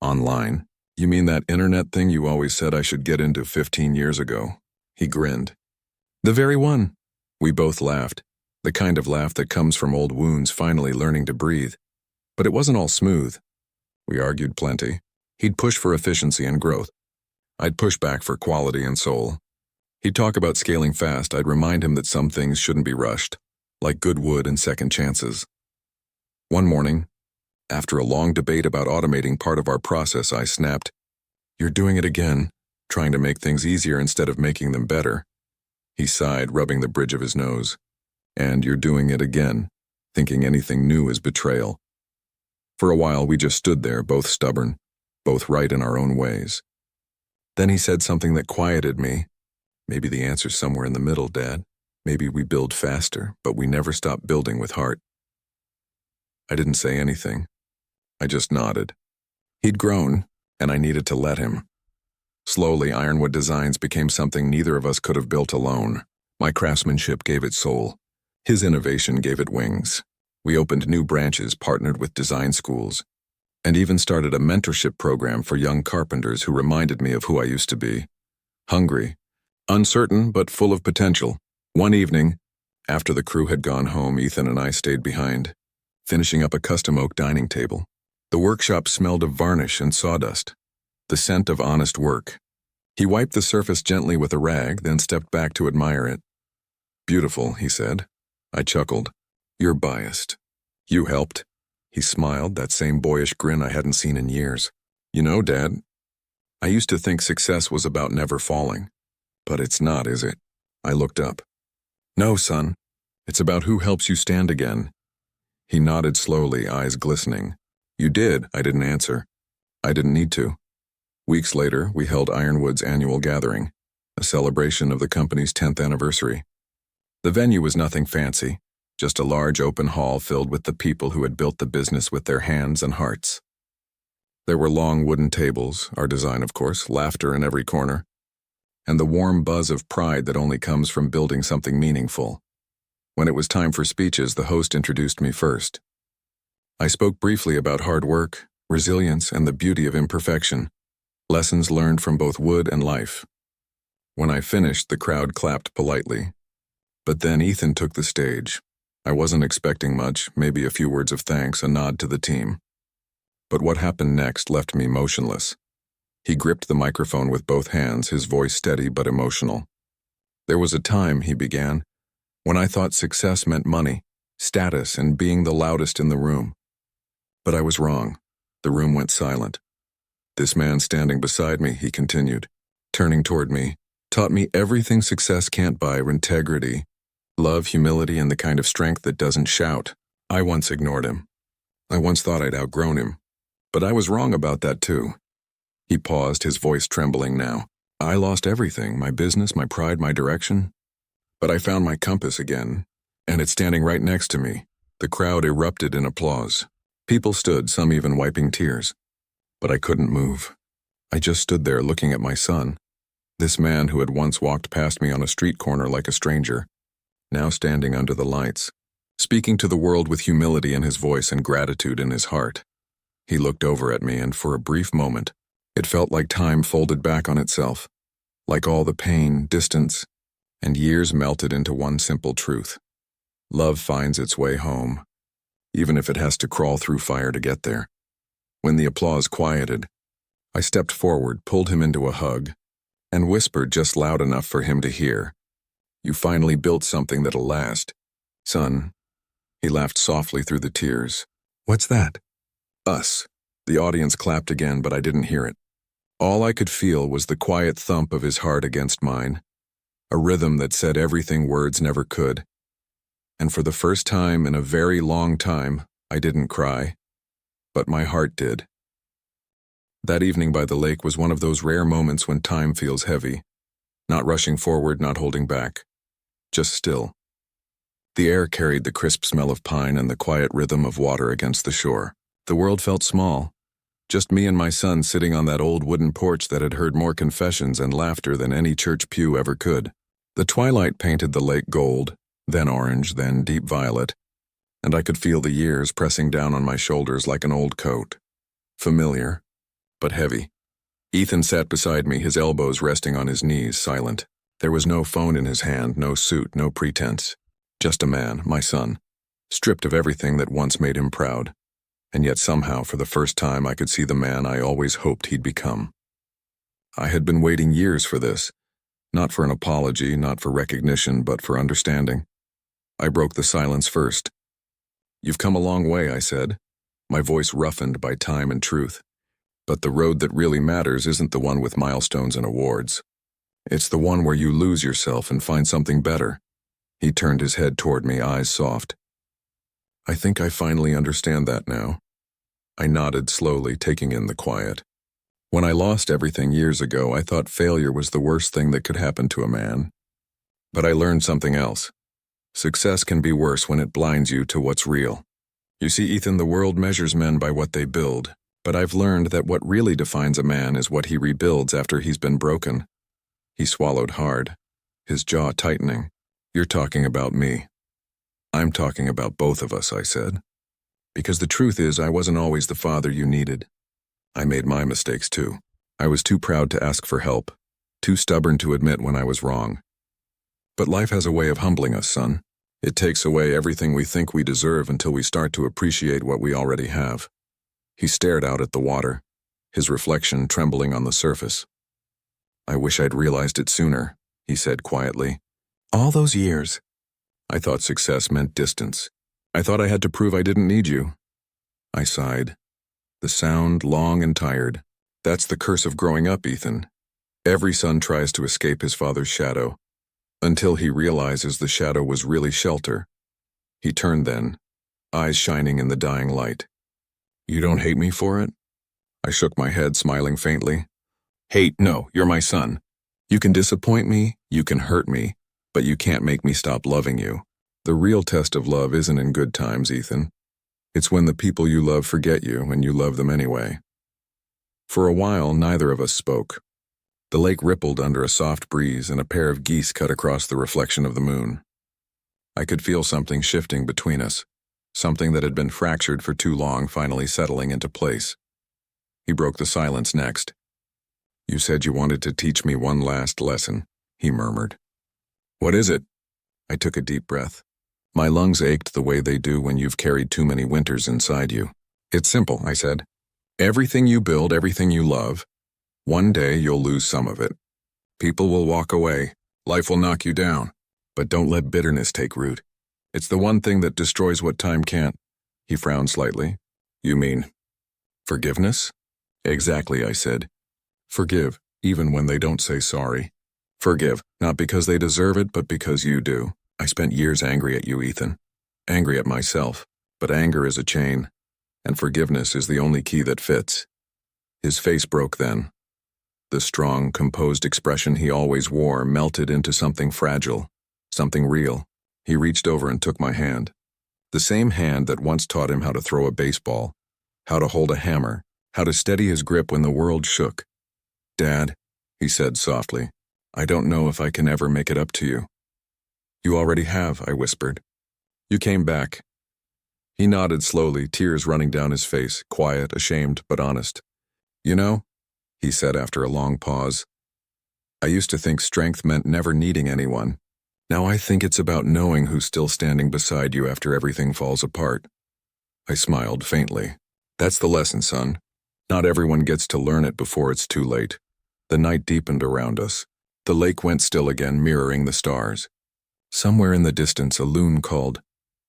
"Online? You mean that internet thing you always said I should get into 15 years ago?" He grinned. "The very one." We both laughed, the kind of laugh that comes from old wounds finally learning to breathe. But it wasn't all smooth. We argued plenty. He'd push for efficiency and growth. I'd push back for quality and soul. He'd talk about scaling fast. I'd remind him that some things shouldn't be rushed, like good wood and second chances. One morning, After a long debate about automating part of our process, I snapped, "You're doing it again, trying to make things easier instead of making them better." He sighed, rubbing the bridge of his nose. "And you're doing it again, thinking anything new is betrayal." For a while, we just stood there, both stubborn, both right in our own ways. Then he said something that quieted me. "Maybe the answer's somewhere in the middle, Dad. Maybe we build faster, but we never stop building with heart." I didn't say anything. I just nodded. He'd grown, and I needed to let him. Slowly, Ironwood Designs became something neither of us could have built alone. My craftsmanship gave it soul. His innovation gave it wings. We opened new branches, partnered with design schools, and even started a mentorship program for young carpenters who reminded me of who I used to be. Hungry, uncertain, but full of potential. One evening, after the crew had gone home, Ethan and I stayed behind, finishing up a custom oak dining table. The workshop smelled of varnish and sawdust, the scent of honest work. He wiped the surface gently with a rag, then stepped back to admire it. "Beautiful," he said. I chuckled. "You're biased." "You helped." He smiled, that same boyish grin I hadn't seen in years. "You know, Dad, I used to think success was about never falling. But it's not, is it?" I looked up. "No, son. It's about who helps you stand again." He nodded slowly, eyes glistening. "You did," I didn't answer. I didn't need to. Weeks later, we held Ironwood's annual gathering, a celebration of the company's 10th anniversary. The venue was nothing fancy, just a large open hall filled with the people who had built the business with their hands and hearts. There were long wooden tables, our design of course, laughter in every corner, and the warm buzz of pride that only comes from building something meaningful. When it was time for speeches, the host introduced me first. I spoke briefly about hard work, resilience, and the beauty of imperfection, lessons learned from both wood and life. When I finished, the crowd clapped politely. But then Ethan took the stage. I wasn't expecting much, maybe a few words of thanks, a nod to the team. But what happened next left me motionless. He gripped the microphone with both hands, his voice steady but emotional. "There was a time," he began, "when I thought success meant money, status, and being the loudest in the room. But I was wrong." The room went silent. "This man standing beside me," he continued, turning toward me, "taught me everything success can't buy: integrity, love, humility, and the kind of strength that doesn't shout." I once ignored him. I once thought I'd outgrown him. But I was wrong about that too. He paused, his voice trembling now. "I lost everything, my business, my pride, my direction. But I found my compass again, and it's standing right next to me." The crowd erupted in applause. People stood, some even wiping tears. But I couldn't move. I just stood there looking at my son, this man who had once walked past me on a street corner like a stranger, now standing under the lights, speaking to the world with humility in his voice and gratitude in his heart. He looked over at me, and for a brief moment, it felt like time folded back on itself, like all the pain, distance, and years melted into one simple truth. Love finds its way home, even if it has to crawl through fire to get there. When the applause quieted, I stepped forward, pulled him into a hug, and whispered just loud enough for him to hear, "You finally built something that'll last, son." He laughed softly through the tears. "What's that?" "Us." The audience clapped again, but I didn't hear it. All I could feel was the quiet thump of his heart against mine, a rhythm that said everything words never could. And for the first time in a very long time, I didn't cry. But my heart did. That evening by the lake was one of those rare moments when time feels heavy, not rushing forward, not holding back, just still. The air carried the crisp smell of pine and the quiet rhythm of water against the shore. The world felt small, just me and my son sitting on that old wooden porch that had heard more confessions and laughter than any church pew ever could. The twilight painted the lake gold, then orange, then deep violet, and I could feel the years pressing down on my shoulders like an old coat. Familiar, but heavy. Ethan sat beside me, his elbows resting on his knees, silent. There was no phone in his hand, no suit, no pretense. Just a man, my son, stripped of everything that once made him proud. And yet somehow, for the first time, I could see the man I always hoped he'd become. I had been waiting years for this, not for an apology, not for recognition, but for understanding. I broke the silence first. "You've come a long way," I said. my voice roughened by time and truth. But the road that really matters isn't the one with milestones and awards. It's the one where you lose yourself and find something better. He turned his head toward me, eyes soft. I think I finally understand that now. I nodded slowly, taking in the quiet. When I lost everything years ago, I thought failure was the worst thing that could happen to a man. But I learned something else. Success can be worse when it blinds you to what's real. You see, Ethan, the world measures men by what they build, but I've learned that what really defines a man is what he rebuilds after he's been broken. He swallowed hard, his jaw tightening. You're talking about me. I'm talking about both of us, I said. Because the truth is, I wasn't always the father you needed. I made my mistakes too. I was too proud to ask for help, too stubborn to admit when I was wrong. But life has a way of humbling us, son. It takes away everything we think we deserve until we start to appreciate what we already have. He stared out at the water, his reflection trembling on the surface. I wish I'd realized it sooner, he said quietly. All those years. I thought success meant distance. I thought I had to prove I didn't need you. I sighed. The sound long and tired. That's the curse of growing up, Ethan. Every son tries to escape his father's shadow, until he realizes the shadow was really shelter. He turned then, eyes shining in the dying light. You don't hate me for it? I shook my head, smiling faintly. Hate? No, you're my son. You can disappoint me, you can hurt me, but you can't make me stop loving you. The real test of love isn't in good times, Ethan. It's when the people you love forget you and you love them anyway. For a while, neither of us spoke. The lake rippled under a soft breeze and a pair of geese cut across the reflection of the moon. I could feel something shifting between us, something that had been fractured for too long finally settling into place. He broke the silence next. You said you wanted to teach me one last lesson, he murmured. What is it? I took a deep breath. My lungs ached the way they do when you've carried too many winters inside you. It's simple, I said. Everything you build, everything you love, one day you'll lose some of it. People will walk away. Life will knock you down. But don't let bitterness take root. It's the one thing that destroys what time can't. He frowned slightly. You mean forgiveness? Exactly, I said. Forgive, even when they don't say sorry. Forgive, not because they deserve it, but because you do. I spent years angry at you, Ethan. Angry at myself. But anger is a chain, and forgiveness is the only key that fits. His face broke then. The strong, composed expression he always wore melted into something fragile, something real. He reached over and took my hand. The same hand that once taught him how to throw a baseball, how to hold a hammer, how to steady his grip when the world shook. Dad, he said softly, I don't know if I can ever make it up to you. You already have, I whispered. You came back. He nodded slowly, tears running down his face, quiet, ashamed, but honest. You know, he said after a long pause, I used to think strength meant never needing anyone. Now I think it's about knowing who's still standing beside you after everything falls apart. I smiled faintly. That's the lesson, son. Not everyone gets to learn it before it's too late. The night deepened around us. The lake went still again, mirroring the stars. Somewhere in the distance a loon called,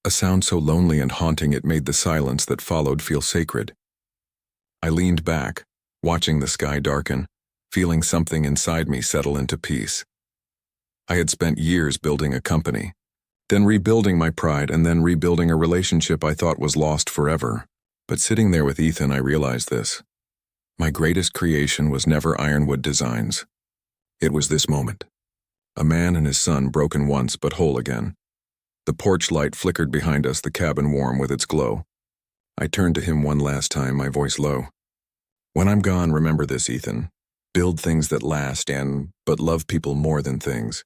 a sound so lonely and haunting it made the silence that followed feel sacred. I leaned back, watching the sky darken, feeling something inside me settle into peace. I had spent years building a company, then rebuilding my pride, and then rebuilding a relationship I thought was lost forever. But sitting there with Ethan, I realized this. My greatest creation was never ironwood designs. It was this moment. A man and his son broken once but whole again. The porch light flickered behind us, the cabin warm with its glow. I turned to him one last time, my voice low. When I'm gone, remember this, Ethan. Build things that last but love people more than things.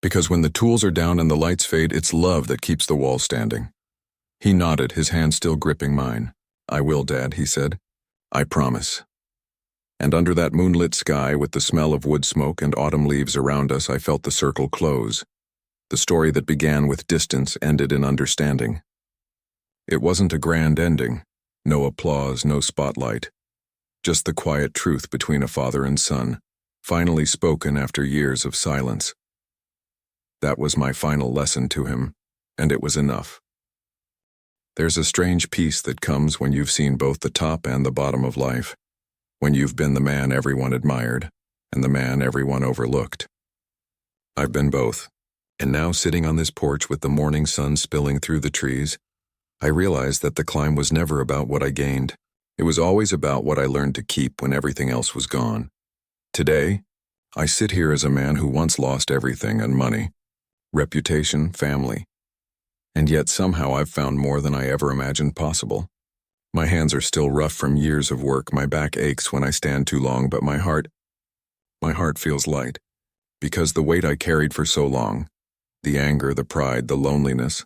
Because when the tools are down and the lights fade, it's love that keeps the wall standing. He nodded, his hand still gripping mine. I will, Dad, he said. I promise. And under that moonlit sky, with the smell of wood smoke and autumn leaves around us, I felt the circle close. The story that began with distance ended in understanding. It wasn't a grand ending. No applause, no spotlight. Just the quiet truth between a father and son, finally spoken after years of silence. That was my final lesson to him, and it was enough. There's a strange peace that comes when you've seen both the top and the bottom of life, when you've been the man everyone admired and the man everyone overlooked. I've been both, and now sitting on this porch with the morning sun spilling through the trees, I realized that the climb was never about what I gained. It was always about what I learned to keep when everything else was gone. Today, I sit here as a man who once lost everything and money, reputation, family, and yet somehow I've found more than I ever imagined possible. My hands are still rough from years of work, my back aches when I stand too long, but my heart feels light, because the weight I carried for so long, the anger, the pride, the loneliness,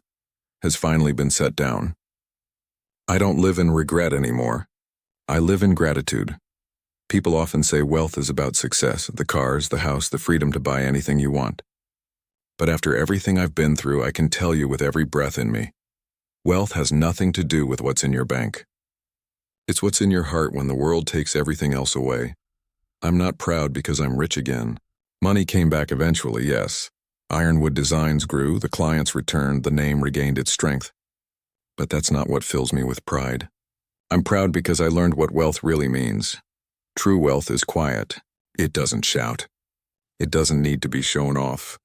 has finally been set down. I don't live in regret anymore. I live in gratitude. People often say wealth is about success, the cars, the house, the freedom to buy anything you want. But after everything I've been through, I can tell you with every breath in me, wealth has nothing to do with what's in your bank. It's what's in your heart when the world takes everything else away. I'm not proud because I'm rich again. Money came back eventually, yes. Ironwood designs grew, the clients returned, the name regained its strength. But that's not what fills me with pride. I'm proud because I learned what wealth really means. True wealth is quiet. It doesn't shout. It doesn't need to be shown off.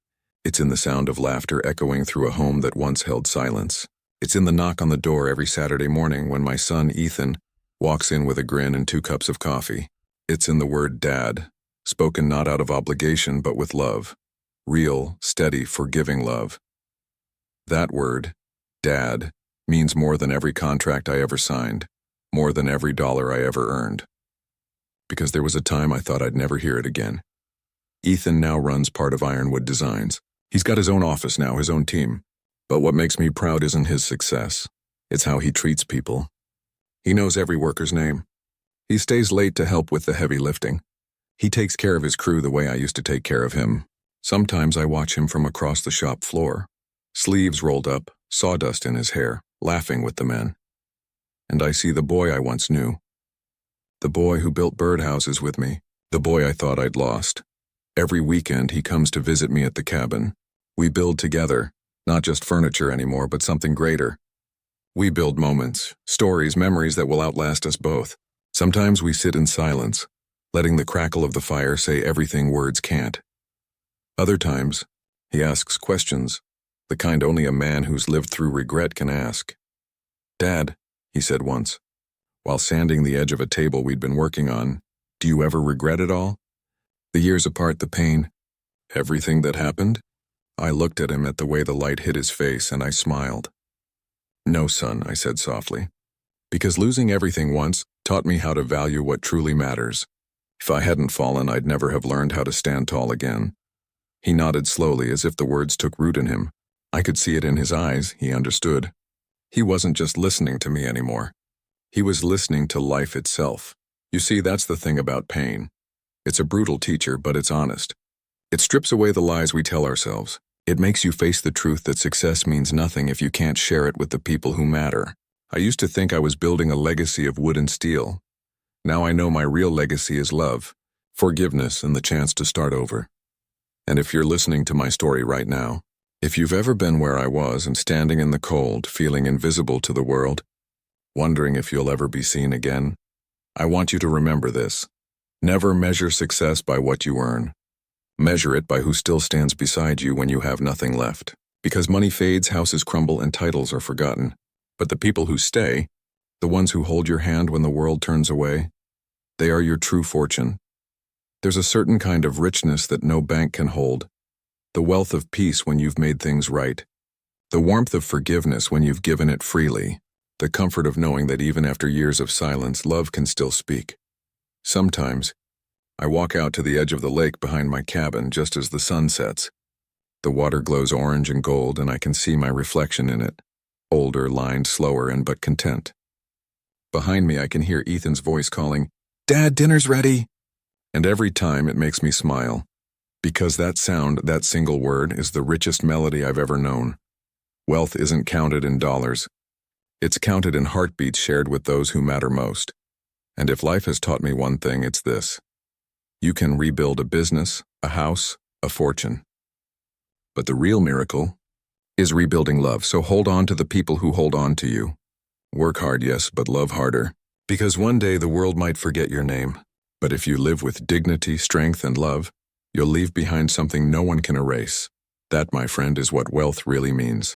It's in the sound of laughter echoing through a home that once held silence. It's in the knock on the door every Saturday morning when my son, Ethan, walks in with a grin and 2 cups of coffee. It's in the word dad, spoken not out of obligation but with love. Real, steady, forgiving love. That word, dad, means more than every contract I ever signed, more than every dollar I ever earned. Because there was a time I thought I'd never hear it again. Ethan now runs part of Ironwood Designs. He's got his own office now, his own team. But what makes me proud isn't his success. It's how he treats people. He knows every worker's name. He stays late to help with the heavy lifting. He takes care of his crew the way I used to take care of him. Sometimes I watch him from across the shop floor, sleeves rolled up, sawdust in his hair, laughing with the men. And I see the boy I once knew. The boy who built birdhouses with me, the boy I thought I'd lost. Every weekend he comes to visit me at the cabin. We build together, not just furniture anymore, but something greater. We build moments, stories, memories that will outlast us both. Sometimes we sit in silence, letting the crackle of the fire say everything words can't. Other times, he asks questions, the kind only a man who's lived through regret can ask. "Dad," he said once, while sanding the edge of a table we'd been working on, "do you ever regret it all? The years apart, the pain, everything that happened?" I looked at him at the way the light hit his face and I smiled. "No, son," I said softly, "because losing everything once taught me how to value what truly matters. If I hadn't fallen, I'd never have learned how to stand tall again." He nodded slowly as if the words took root in him. I could see it in his eyes, he understood. He wasn't just listening to me anymore. He was listening to life itself. You see, that's the thing about pain. It's a brutal teacher, but it's honest. It strips away the lies we tell ourselves. It makes you face the truth that success means nothing if you can't share it with the people who matter. I used to think I was building a legacy of wood and steel. Now I know my real legacy is love, forgiveness, and the chance to start over. And if you're listening to my story right now, if you've ever been where I was and standing in the cold, feeling invisible to the world, wondering if you'll ever be seen again, I want you to remember this. Never measure success by what you earn. Measure it by who still stands beside you when you have nothing left. Because money fades, houses crumble, and titles are forgotten. But the people who stay, the ones who hold your hand when the world turns away, they are your true fortune. There's a certain kind of richness that no bank can hold. The wealth of peace when you've made things right. The warmth of forgiveness when you've given it freely. The comfort of knowing that even after years of silence, love can still speak. Sometimes, I walk out to the edge of the lake behind my cabin just as the sun sets. The water glows orange and gold, and I can see my reflection in it, older, lined, slower, and but content. Behind me, I can hear Ethan's voice calling, "Dad, dinner's ready!" And every time it makes me smile, because that sound, that single word, is the richest melody I've ever known. Wealth isn't counted in dollars. It's counted in heartbeats shared with those who matter most. And if life has taught me one thing, it's this. You can rebuild a business, a house, a fortune. But the real miracle is rebuilding love, so hold on to the people who hold on to you. Work hard, yes, but love harder. Because one day the world might forget your name. But if you live with dignity, strength, and love, you'll leave behind something no one can erase. That, my friend, is what wealth really means.